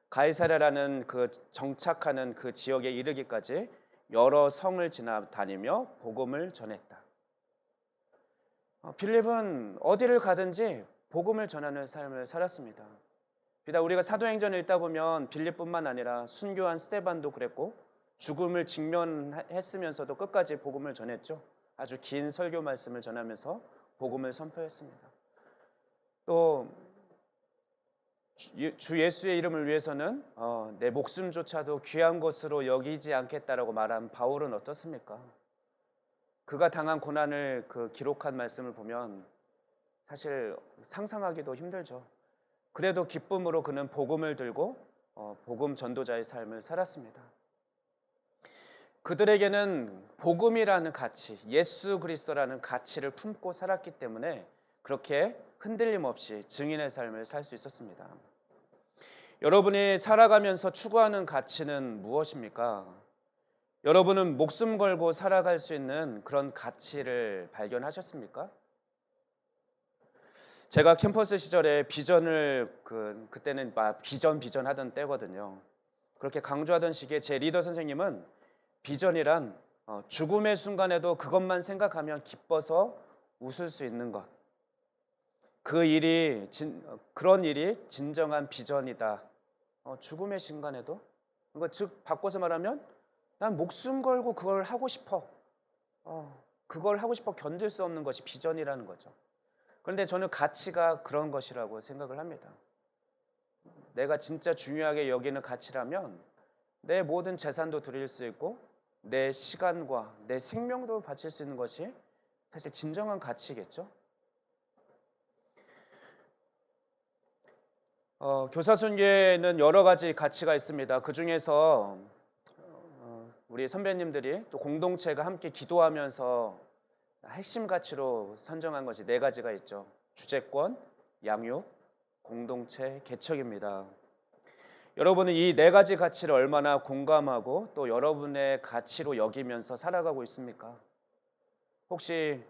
[SPEAKER 1] 가이사랴라는 그 정착하는 그 지역에 이르기까지 여러 성을 지나다니며 복음을 전했다. 빌립은 어디를 가든지 복음을 전하는 삶을 살았습니다. 비단 우리가 사도행전을 읽다 보면 빌립뿐만 아니라 순교한 스데반도 그랬고 죽음을 직면했으면서도 끝까지 복음을 전했죠. 아주 긴 설교 말씀을 전하면서 복음을 선포했습니다. 또 주 예수의 이름을 위해서는 내 목숨조차도 귀한 것으로 여기지 않겠다라고 말한 바울은 어떻습니까? 그가 당한 고난을 그 기록한 말씀을 보면 사실 상상하기도 힘들죠. 그래도 기쁨으로 그는 복음을 들고 복음 전도자의 삶을 살았습니다. 그들에게는 복음이라는 가치, 예수 그리스도라는 가치를 품고 살았기 때문에 그렇게 흔들림 없이 증인의 삶을 살 수 있었습니다. 여러분이 살아가면서 추구하는 가치는 무엇입니까? 여러분은 목숨 걸고 살아갈 수 있는 그런 가치를 발견하셨습니까? 제가 캠퍼스 시절에 비전을 그때는 막 비전 하던 때거든요. 그렇게 강조하던 시기에 제 리더 선생님은 비전이란 죽음의 순간에도 그것만 생각하면 기뻐서 웃을 수 있는 것. 그런 일이 진정한 비전이다. 죽음의 순간에도. 그러니까 즉 바꿔서 말하면 난 목숨 걸고 그걸 하고 싶어. 그걸 하고 싶어 견딜 수 없는 것이 비전이라는 거죠. 그런데 저는 가치가 그런 것이라고 생각을 합니다. 내가 진짜 중요하게 여기는 가치라면 내 모든 재산도 드릴 수 있고 내 시간과 내 생명도 바칠 수 있는 것이 사실 진정한 가치겠죠. 교사순교에는 여러 가지 가치가 있습니다. 그 중에서 우리 선배님들이 또 공동체가 함께 기도하면서 핵심 가치로 선정한 것이 네 가지가 있죠. 주재권, 양육, 공동체, 개척입니다. 여러분은 이 네 가지 가치를 얼마나 공감하고 또 여러분의 가치로 여기면서 살아가고 있습니까? 혹시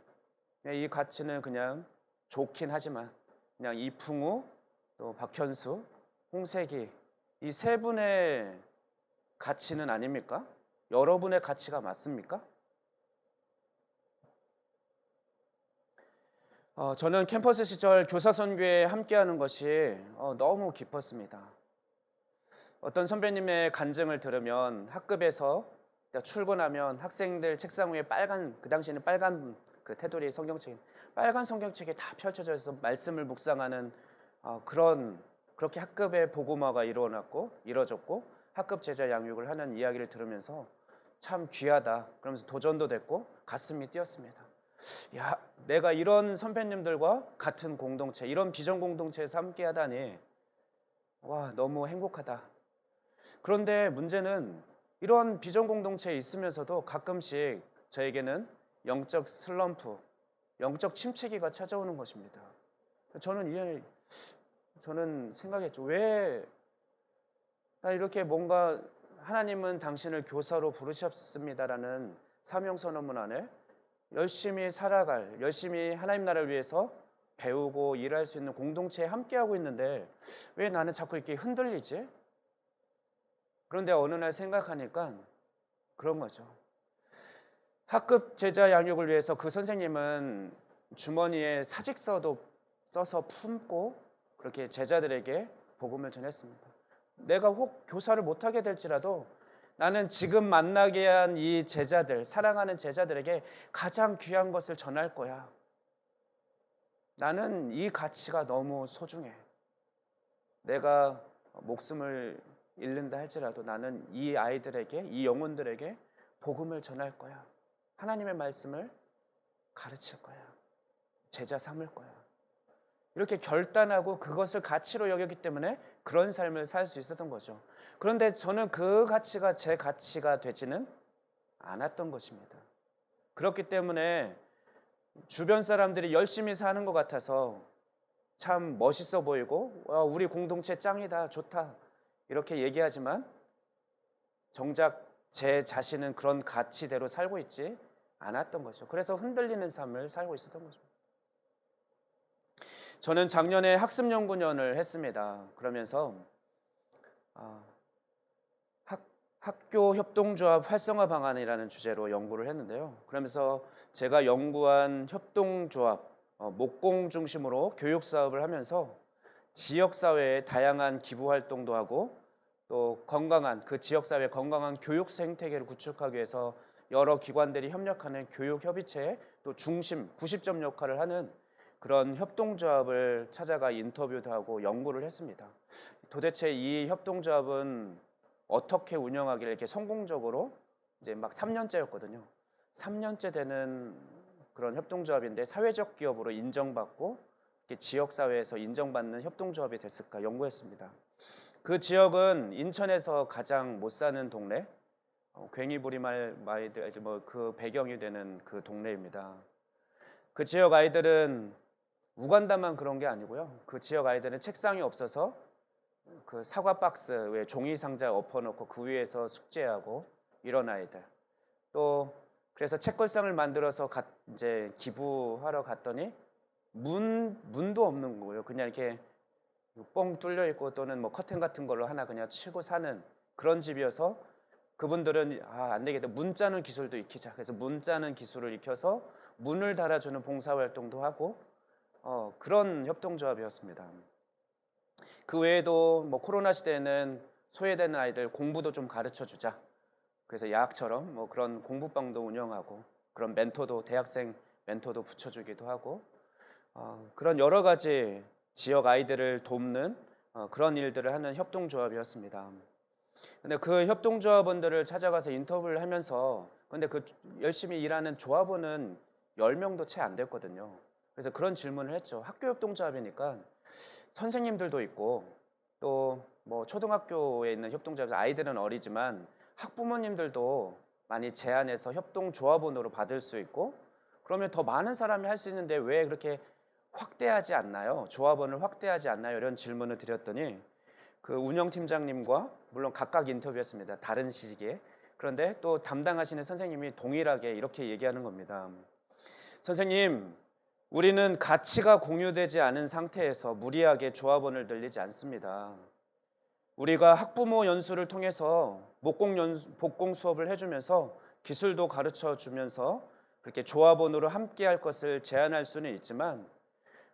[SPEAKER 1] 이 가치는 그냥 좋긴 하지만 그냥 이풍우, 또 박현수, 홍세기 이 세 분의 가치는 아닙니까? 여러분의 가치가 맞습니까? 저는 캠퍼스 시절 교사선교에 함께하는 것이 너무 기뻤습니다. 어떤 선배님의 간증을 들으면 학급에서 출근하면 학생들 책상 위에 그 당시에는 빨간 그 테두리 성경책, 빨간 성경책이 다 펼쳐져 있어 말씀을 묵상하는 그렇게 학급의 복음화가 이루어졌고 학급 제자 양육을 하는 이야기를 들으면서 참 귀하다. 그러면서 도전도 됐고 가슴이 뛰었습니다. 야, 내가 이런 선배님들과 같은 공동체, 이런 비전 공동체에서 함께하다니, 와, 너무 행복하다. 그런데 문제는 이런 비전 공동체에 있으면서도 가끔씩 저에게는 영적 슬럼프, 영적 침체기가 찾아오는 것입니다. 저는 생각했죠. 왜 나 이렇게 뭔가 하나님은 당신을 교사로 부르셨습니다라는 사명 선언문 안에 열심히 하나님 나라를 위해서 배우고 일할 수 있는 공동체에 함께하고 있는데 왜 나는 자꾸 이렇게 흔들리지? 그런데 어느 날 생각하니까 그런 거죠. 학급 제자 양육을 위해서 그 선생님은 주머니에 사직서도 써서 품고 그렇게 제자들에게 복음을 전했습니다. 내가 혹 교사를 못하게 될지라도 나는 지금 만나게 한 이 제자들, 사랑하는 제자들에게 가장 귀한 것을 전할 거야. 나는 이 가치가 너무 소중해. 내가 목숨을 잃는다 할지라도 나는 이 아이들에게, 이 영혼들에게 복음을 전할 거야. 하나님의 말씀을 가르칠 거야. 제자 삼을 거야. 이렇게 결단하고 그것을 가치로 여겼기 때문에 그런 삶을 살 수 있었던 거죠. 그런데 저는 그 가치가 제 가치가 되지는 않았던 것입니다. 그렇기 때문에 주변 사람들이 열심히 사는 것 같아서 참 멋있어 보이고 우리 공동체 짱이다, 좋다 이렇게 얘기하지만 정작 제 자신은 그런 가치대로 살고 있지 않았던 거죠. 그래서 흔들리는 삶을 살고 있었던 거죠. 저는 작년에 학습연구년을 했습니다. 그러면서 학교 협동조합 활성화 방안이라는 주제로 연구를 했는데요. 그러면서 제가 연구한 협동조합 목공 중심으로 교육 사업을 하면서 지역 사회에 다양한 기부 활동도 하고 또 그 지역 사회 건강한 교육 생태계를 구축하기 위해서 여러 기관들이 협력하는 교육 협의체의 또 중심 90점 역할을 하는 그런 협동조합을 찾아가 인터뷰도 하고 연구를 했습니다. 도대체 이 협동조합은 어떻게 운영하기를 이렇게 성공적으로 이제 막 3년째였거든요. 3년째 되는 그런 협동조합인데 사회적 기업으로 인정받고 지역사회에서 인정받는 협동조합이 됐을까 연구했습니다. 그 지역은 인천에서 가장 못 사는 동네, 괭이부리말 마이들 그 배경이 되는 그 동네입니다. 그 지역 아이들은 우간다만 그런 게 아니고요. 그 지역 아이들은 책상이 없어서 그 사과 박스 왜 종이 상자 엎어놓고 그 위에서 숙제하고 이런 아이들. 또 그래서 책걸상을 만들어서 이제 기부하러 갔더니 문도 없는 거예요. 그냥 이렇게 뻥 뚫려 있고 또는 뭐 커튼 같은 걸로 하나 그냥 치고 사는 그런 집이어서 그분들은 안 되겠다. 문 짜는 기술도 익히자. 그래서 문 짜는 기술을 익혀서 문을 달아주는 봉사활동도 하고 그런 협동조합이었습니다. 그 외에도 뭐 코로나 시대에는 소외되는 아이들 공부도 좀 가르쳐 주자. 그래서 야학처럼 뭐 그런 공부방도 운영하고 그런 멘토도 대학생 멘토도 붙여주기도 하고 그런 여러 가지 지역 아이들을 돕는 그런 일들을 하는 협동조합이었습니다. 근데 그 협동조합원들을 찾아가서 인터뷰를 하면서 근데 그 열심히 일하는 조합원은 10명도 채 안 됐거든요. 그래서 그런 질문을 했죠. 학교 협동조합이니까 선생님들도 있고 또 뭐 초등학교에 있는 협동조합에서 아이들은 어리지만 학부모님들도 많이 제안해서 협동조합원으로 받을 수 있고 그러면 더 많은 사람이 할 수 있는데 왜 그렇게 확대하지 않나요? 조합원을 확대하지 않나요? 이런 질문을 드렸더니 그 운영팀장님과 물론 각각 인터뷰했습니다. 다른 시기에. 그런데 또 담당하시는 선생님이 동일하게 이렇게 얘기하는 겁니다. 선생님, 우리는 가치가 공유되지 않은 상태에서 무리하게 조합원을 늘리지 않습니다. 우리가 학부모 연수를 통해서 복공 수업을 해주면서 기술도 가르쳐 주면서 그렇게 조합원으로 함께할 것을 제안할 수는 있지만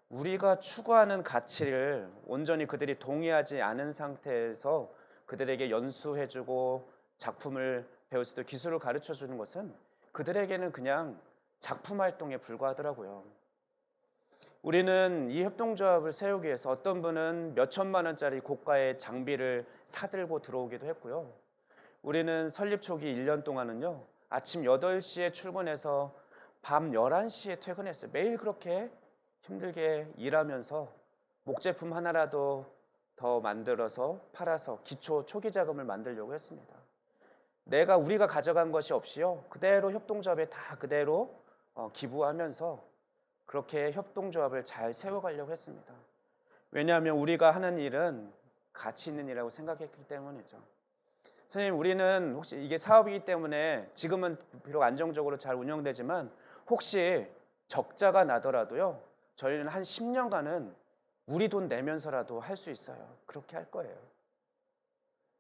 [SPEAKER 1] 우리가 추구하는 가치를 온전히 그들이 동의하지 않은 상태에서 그들에게 연수해주고 작품을 배울 수도 기술을 가르쳐 주는 것은 그들에게는 그냥 작품 활동에 불과하더라고요. 우리는 이 협동조합을 세우기 위해서 어떤 분은 몇 천만 원짜리 고가의 장비를 사들고 들어오기도 했고요. 우리는 설립 초기 1년 동안은요. 아침 8시에 출근해서 밤 11시에 퇴근했어요. 매일 그렇게 힘들게 일하면서 목제품 하나라도 더 만들어서 팔아서 기초 초기 자금을 만들려고 했습니다. 우리가 가져간 것이 없이요. 그대로 협동조합에 다 그대로 기부하면서 그렇게 협동조합을 잘 세워가려고 했습니다. 왜냐하면 우리가 하는 일은 가치 있는 일이라고 생각했기 때문이죠. 선생님, 우리는 혹시 이게 사업이기 때문에 지금은 비록 안정적으로 잘 운영되지만 혹시 적자가 나더라도요. 저희는 한 10년간은 우리 돈 내면서라도 할 수 있어요. 그렇게 할 거예요.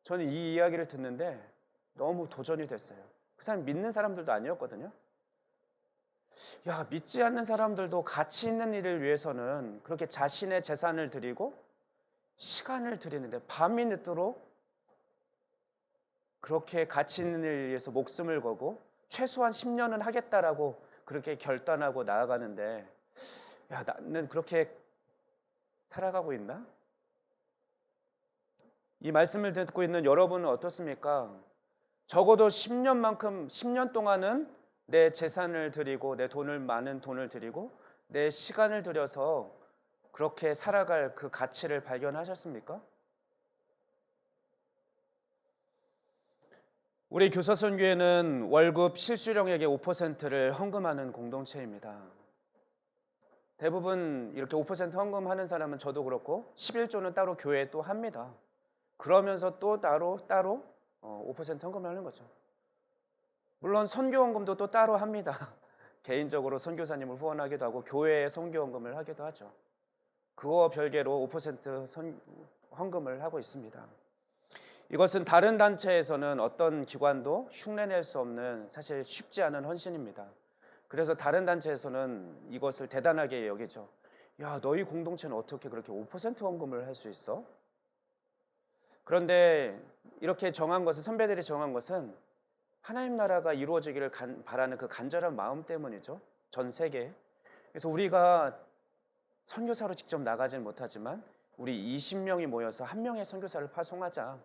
[SPEAKER 1] 저는 이 이야기를 듣는데 너무 도전이 됐어요. 그 사람 믿는 사람들도 아니었거든요. 야, 믿지 않는 사람들도 가치 있는 일을 위해서는 그렇게 자신의 재산을 드리고 시간을 드리는데 밤이 늦도록 그렇게 가치 있는 일을 위해서 목숨을 걸고 최소한 10년은 하겠다라고 그렇게 결단하고 나아가는데 야, 나는 그렇게 살아가고 있나? 이 말씀을 듣고 있는 여러분은 어떻습니까? 적어도 10년 동안은 내 재산을 드리고 많은 돈을 드리고 내 시간을 들여서 그렇게 살아갈 그 가치를 발견하셨습니까? 우리 교사선교회는 월급 실수령액의 5%를 헌금하는 공동체입니다. 대부분 이렇게 5% 헌금하는 사람은 저도 그렇고 11조는 따로 교회에 또 합니다. 그러면서 또 따로 5% 헌금을 하는 거죠. 물론 선교헌금도 또 따로 합니다. 개인적으로 선교사님을 후원하기도 하고 교회에 선교헌금을 하기도 하죠. 그거와 별개로 5% 헌금을 하고 있습니다. 이것은 다른 단체에서는 어떤 기관도 흉내낼 수 없는 사실 쉽지 않은 헌신입니다. 그래서 다른 단체에서는 이것을 대단하게 여기죠. 야, 너희 공동체는 어떻게 그렇게 5% 헌금을 할 수 있어? 그런데 이렇게 선배들이 정한 것은 하나님 나라가 이루어지기를 바라는 그 간절한 마음 때문이죠. 전 세계. 그래서 우리가 선교사로 직접 나가지는 못하지만 우리 20명이 모여서 한 명의 선교사를 파송하자.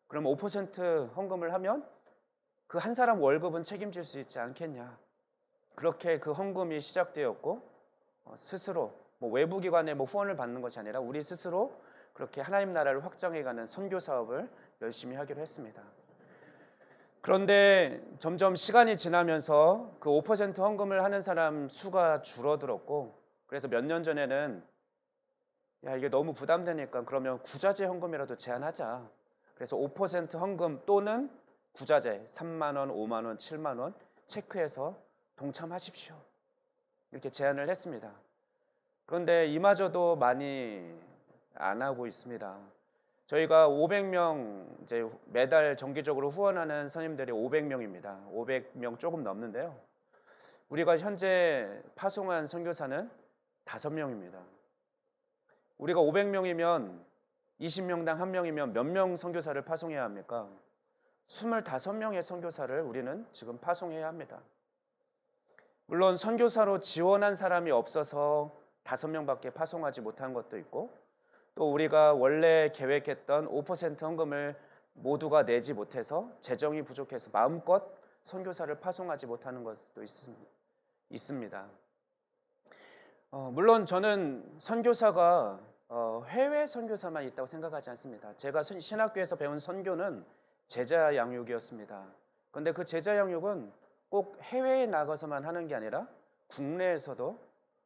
[SPEAKER 1] 그럼 5% 헌금을 하면 그 한 사람 월급은 책임질 수 있지 않겠냐. 그렇게 그 헌금이 시작되었고 스스로 뭐 외부 기관의 뭐 후원을 받는 것이 아니라 우리 스스로 그렇게 하나님 나라를 확장해가는 선교 사업을 열심히 하기로 했습니다. 그런데 점점 시간이 지나면서 그 5% 헌금을 하는 사람 수가 줄어들었고, 그래서 몇 년 전에는 야, 이게 너무 부담되니까 그러면 구자재 헌금이라도 제한하자. 그래서 5% 헌금 또는 구자재 3만 원, 5만 원, 7만 원 체크해서 동참하십시오. 이렇게 제안을 했습니다. 그런데 이마저도 많이 안 하고 있습니다. 저희가 500명 이제 매달 정기적으로 후원하는 선임들이 500명입니다. 500명 조금 넘는데요. 우리가 현재 파송한 선교사는 5명입니다. 우리가 500명이면 20명당 1명이면 몇 명 선교사를 파송해야 합니까? 25명의 선교사를 우리는 지금 파송해야 합니다. 물론 선교사로 지원한 사람이 없어서 5명밖에 파송하지 못한 것도 있고, 또 우리가 원래 계획했던 5% 헌금을 모두가 내지 못해서 재정이 부족해서 마음껏 선교사를 파송하지 못하는 것도 있습니다. 물론 저는 선교사가 해외 선교사만 있다고 생각하지 않습니다. 제가 신학교에서 배운 선교는 제자 양육이었습니다. 그런데 그 제자 양육은 꼭 해외에 나가서만 하는 게 아니라 국내에서도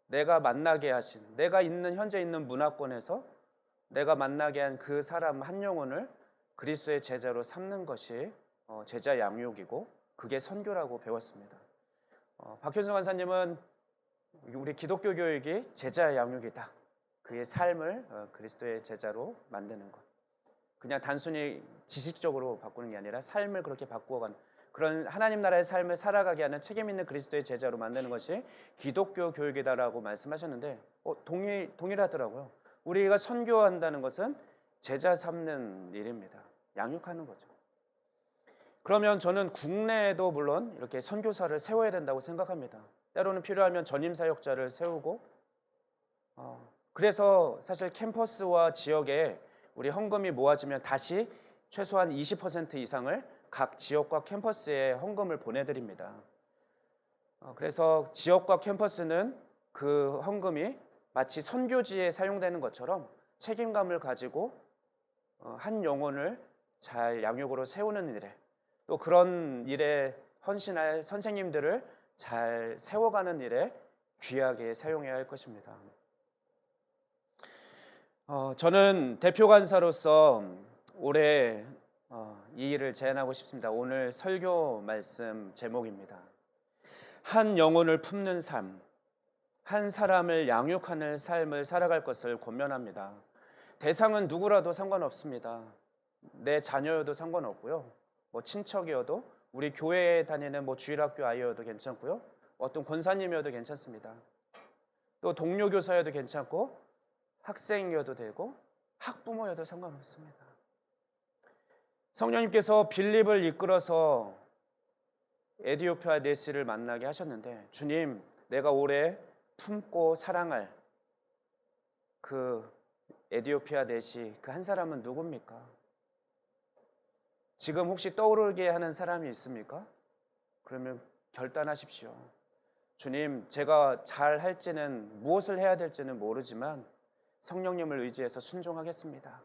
[SPEAKER 1] 내가 만나게 하신, 내가 현재 있는 문화권에서 내가 만나게 한 그 사람 한 영혼을 그리스도의 제자로 삼는 것이 제자 양육이고, 그게 선교라고 배웠습니다. 박현수 간사님은 우리 기독교 교육이 제자 양육이다. 그의 삶을 그리스도의 제자로 만드는 것. 그냥 단순히 지식적으로 바꾸는 게 아니라 삶을 그렇게 바꾸어가는, 그런 하나님 나라의 삶을 살아가게 하는 책임 있는 그리스도의 제자로 만드는 것이 기독교 교육이다라고 말씀하셨는데 동일하더라고요. 우리가 선교한다는 것은 제자 삼는 일입니다. 양육하는 거죠. 그러면 저는 국내에도 물론 이렇게 선교사를 세워야 된다고 생각합니다. 때로는 필요하면 전임 사역자를 세우고, 그래서 사실 캠퍼스와 지역에 우리 헌금이 모아지면 다시 최소한 20% 이상을 각 지역과 캠퍼스에 헌금을 보내드립니다. 그래서 지역과 캠퍼스는 그 헌금이 마치 선교지에 사용되는 것처럼 책임감을 가지고 한 영혼을 잘 양육으로 세우는 일에, 또 그런 일에 헌신할 선생님들을 잘 세워가는 일에 귀하게 사용해야 할 것입니다. 저는 대표 간사로서 올해 이 일을 제안하고 싶습니다. 오늘 설교 말씀 제목입니다. 한 영혼을 품는 삶, 한 사람을 양육하는 삶을 살아갈 것을 권면합니다. 대상은 누구라도 상관없습니다. 내 자녀여도 상관없고요. 뭐 친척이어도, 우리 교회에 다니는 뭐 주일학교 아이여도 괜찮고요. 어떤 권사님이어도 괜찮습니다. 또 동료 교사여도 괜찮고, 학생이어도 되고, 학부모여도 상관없습니다. 성령님께서 빌립을 이끌어서 에디오피아 네시를 만나게 하셨는데, 주님, 내가 올해 품고 사랑할 그 에디오피아 네시, 그 한 사람은 누굽니까? 지금 혹시 떠오르게 하는 사람이 있습니까? 그러면 결단하십시오. 주님, 제가 잘 할지는, 무엇을 해야 될지는 모르지만 성령님을 의지해서 순종하겠습니다.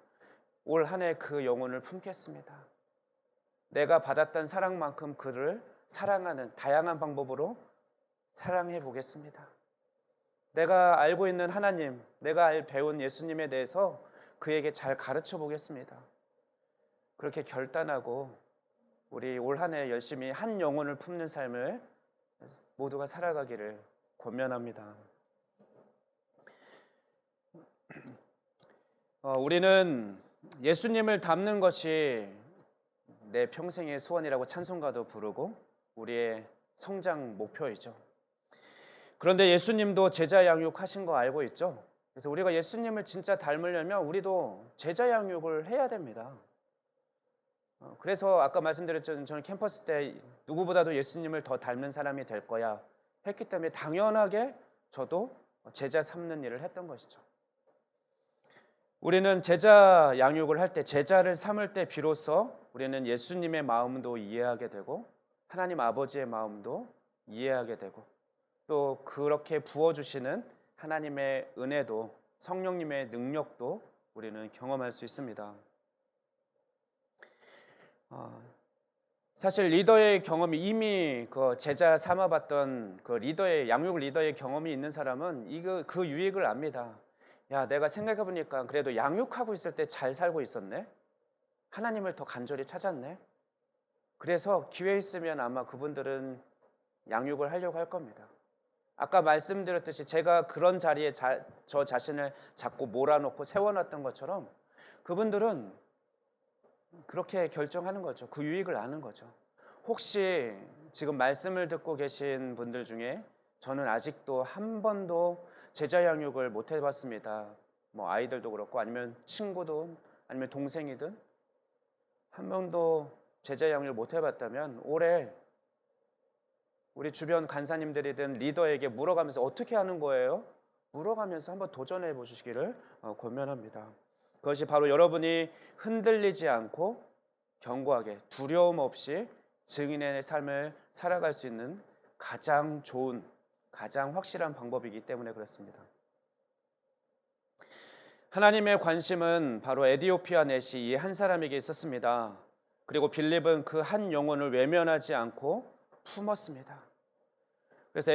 [SPEAKER 1] 올 한 해 그 영혼을 품겠습니다. 내가 받았던 사랑만큼 그를 사랑하는 다양한 방법으로 사랑해 보겠습니다. 내가 알고 있는 하나님, 내가 배운 예수님에 대해서 그에게 잘 가르쳐 보겠습니다. 그렇게 결단하고 우리 올 한 해 열심히 한 영혼을 품는 삶을 모두가 살아가기를 권면합니다. 우리는 예수님을 닮는 것이 내 평생의 소원이라고 찬송가도 부르고 우리의 성장 목표이죠. 그런데 예수님도 제자 양육하신 거 알고 있죠? 그래서 우리가 예수님을 진짜 닮으려면 우리도 제자 양육을 해야 됩니다. 그래서 아까 말씀드렸죠. 저는 캠퍼스 때 누구보다도 예수님을 더 닮는 사람이 될 거야 했기 때문에 당연하게 저도 제자 삼는 일을 했던 것이죠. 우리는 제자 양육을 할 때, 제자를 삼을 때 비로소 우리는 예수님의 마음도 이해하게 되고 하나님 아버지의 마음도 이해하게 되고, 또 그렇게 부어주시는 하나님의 은혜도 성령님의 능력도 우리는 경험할 수 있습니다. 사실 리더의 경험이 이미 그 제자 삼아봤던 그 리더의 양육 리더의 경험이 있는 사람은 그 유익을 압니다. 야, 내가 생각해 보니까 그래도 양육하고 있을 때 잘 살고 있었네. 하나님을 더 간절히 찾았네. 그래서 기회 있으면 아마 그분들은 양육을 하려고 할 겁니다. 아까 말씀드렸듯이 제가 그런 자리에 저 자신을 자꾸 몰아놓고 세워놨던 것처럼 그분들은 그렇게 결정하는 거죠. 그 유익을 아는 거죠. 혹시 지금 말씀을 듣고 계신 분들 중에 저는 아직도 한 번도 제자 양육을 못 해봤습니다. 뭐 아이들도 그렇고 아니면 친구든 아니면 동생이든 한 번도 제자 양육을 못 해봤다면 올해 우리 주변 간사님들이든 리더에게 물어가면서 어떻게 하는 거예요? 물어가면서 한번 도전해 보시기를 권면합니다. 그것이 바로 여러분이 흔들리지 않고 견고하게 두려움 없이 증인의 삶을 살아갈 수 있는 가장 좋은, 가장 확실한 방법이기 때문에 그렇습니다. 하나님의 관심은 바로 에디오피아 넷이 이 한 사람에게 있었습니다. 그리고 빌립은 그 한 영혼을 외면하지 않고 품었습니다. 그래서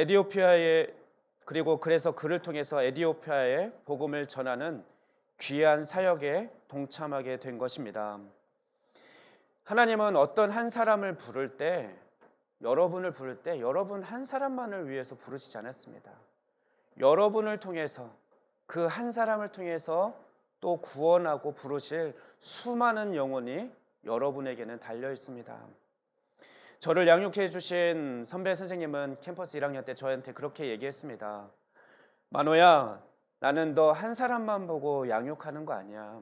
[SPEAKER 1] 그래서 그를 통해서 에디오피아에 복음을 전하는 귀한 사역에 동참하게 된 것입니다. 하나님은 어떤 한 사람을 부를 때, 여러분을 부를 때 여러분 한 사람만을 위해서 부르시지 않았습니다. 여러분을 통해서 그 한 사람을 통해서 또 구원하고 부르실 수많은 영혼이 여러분에게는 달려 있습니다. 저를 양육해 주신 선배 선생님은 캠퍼스 1학년 때 저한테 그렇게 얘기했습니다. 만호야, 나는 너 한 사람만 보고 양육하는 거 아니야.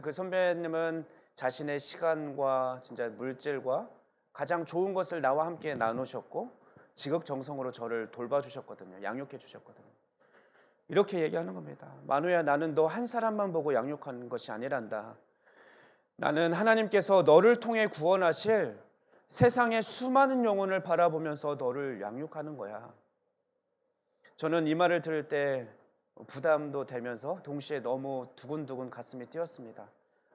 [SPEAKER 1] 그 선배님은 자신의 시간과 진짜 물질과 가장 좋은 것을 나와 함께 나누셨고 지극정성으로 저를 돌봐주셨거든요. 양육해 주셨거든요. 이렇게 얘기하는 겁니다. 만호야, 나는 너 한 사람만 보고 양육하는 것이 아니란다. 나는 하나님께서 너를 통해 구원하실 세상의 수많은 영혼을 바라보면서 너를 양육하는 거야. 저는 이 말을 들을 때 부담도 되면서 동시에 너무 두근두근 가슴이 뛰었습니다.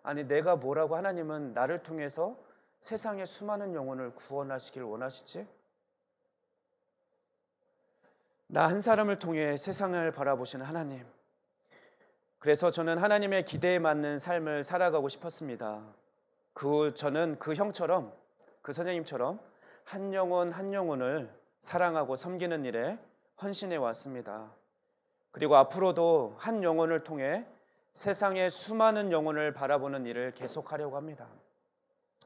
[SPEAKER 1] 아니, 내가 뭐라고 하나님은 나를 통해서 세상의 수많은 영혼을 구원하시길 원하시지? 나 한 사람을 통해 세상을 바라보시는 하나님. 그래서 저는 하나님의 기대에 맞는 삶을 살아가고 싶었습니다. 저는 그 형처럼, 그 선생님처럼 한 영혼 한 영혼을 사랑하고 섬기는 일에 헌신해 왔습니다. 그리고 앞으로도 한 영혼을 통해 세상의 수많은 영혼을 바라보는 일을 계속하려고 합니다.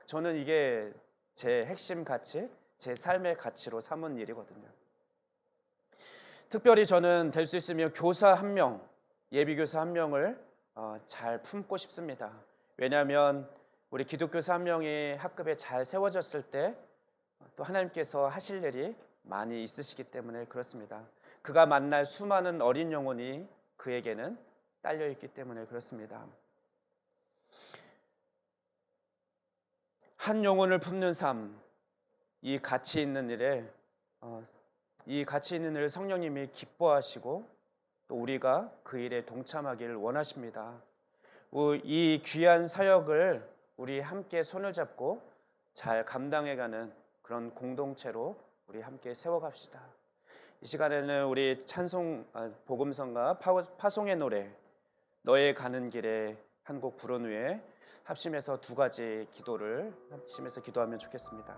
[SPEAKER 1] 저는 이게 제 핵심 가치, 제 삶의 가치로 삼은 일이거든요. 특별히 저는 될 수 있으면 교사 한 명, 예비교사 한 명을 잘 품고 싶습니다. 왜냐하면 우리 기독교사 한 명이 학급에 잘 세워졌을 때 또 하나님께서 하실 일이 많이 있으시기 때문에 그렇습니다. 그가 만날 수많은 어린 영혼이 그에게는 딸려 있기 때문에 그렇습니다. 한 영혼을 품는 삶, 이 가치 있는 일을 성령님이 기뻐하시고 또 우리가 그 일에 동참하기를 원하십니다. 이 귀한 사역을 우리 함께 손을 잡고 잘 감당해가는 그런 공동체로 우리 함께 세워갑시다. 이 시간에는 우리 복음성가 파송의 노래 너의 가는 길에 한 곡 부른 후에 합심해서 두 가지 기도를 합심해서 기도하면 좋겠습니다.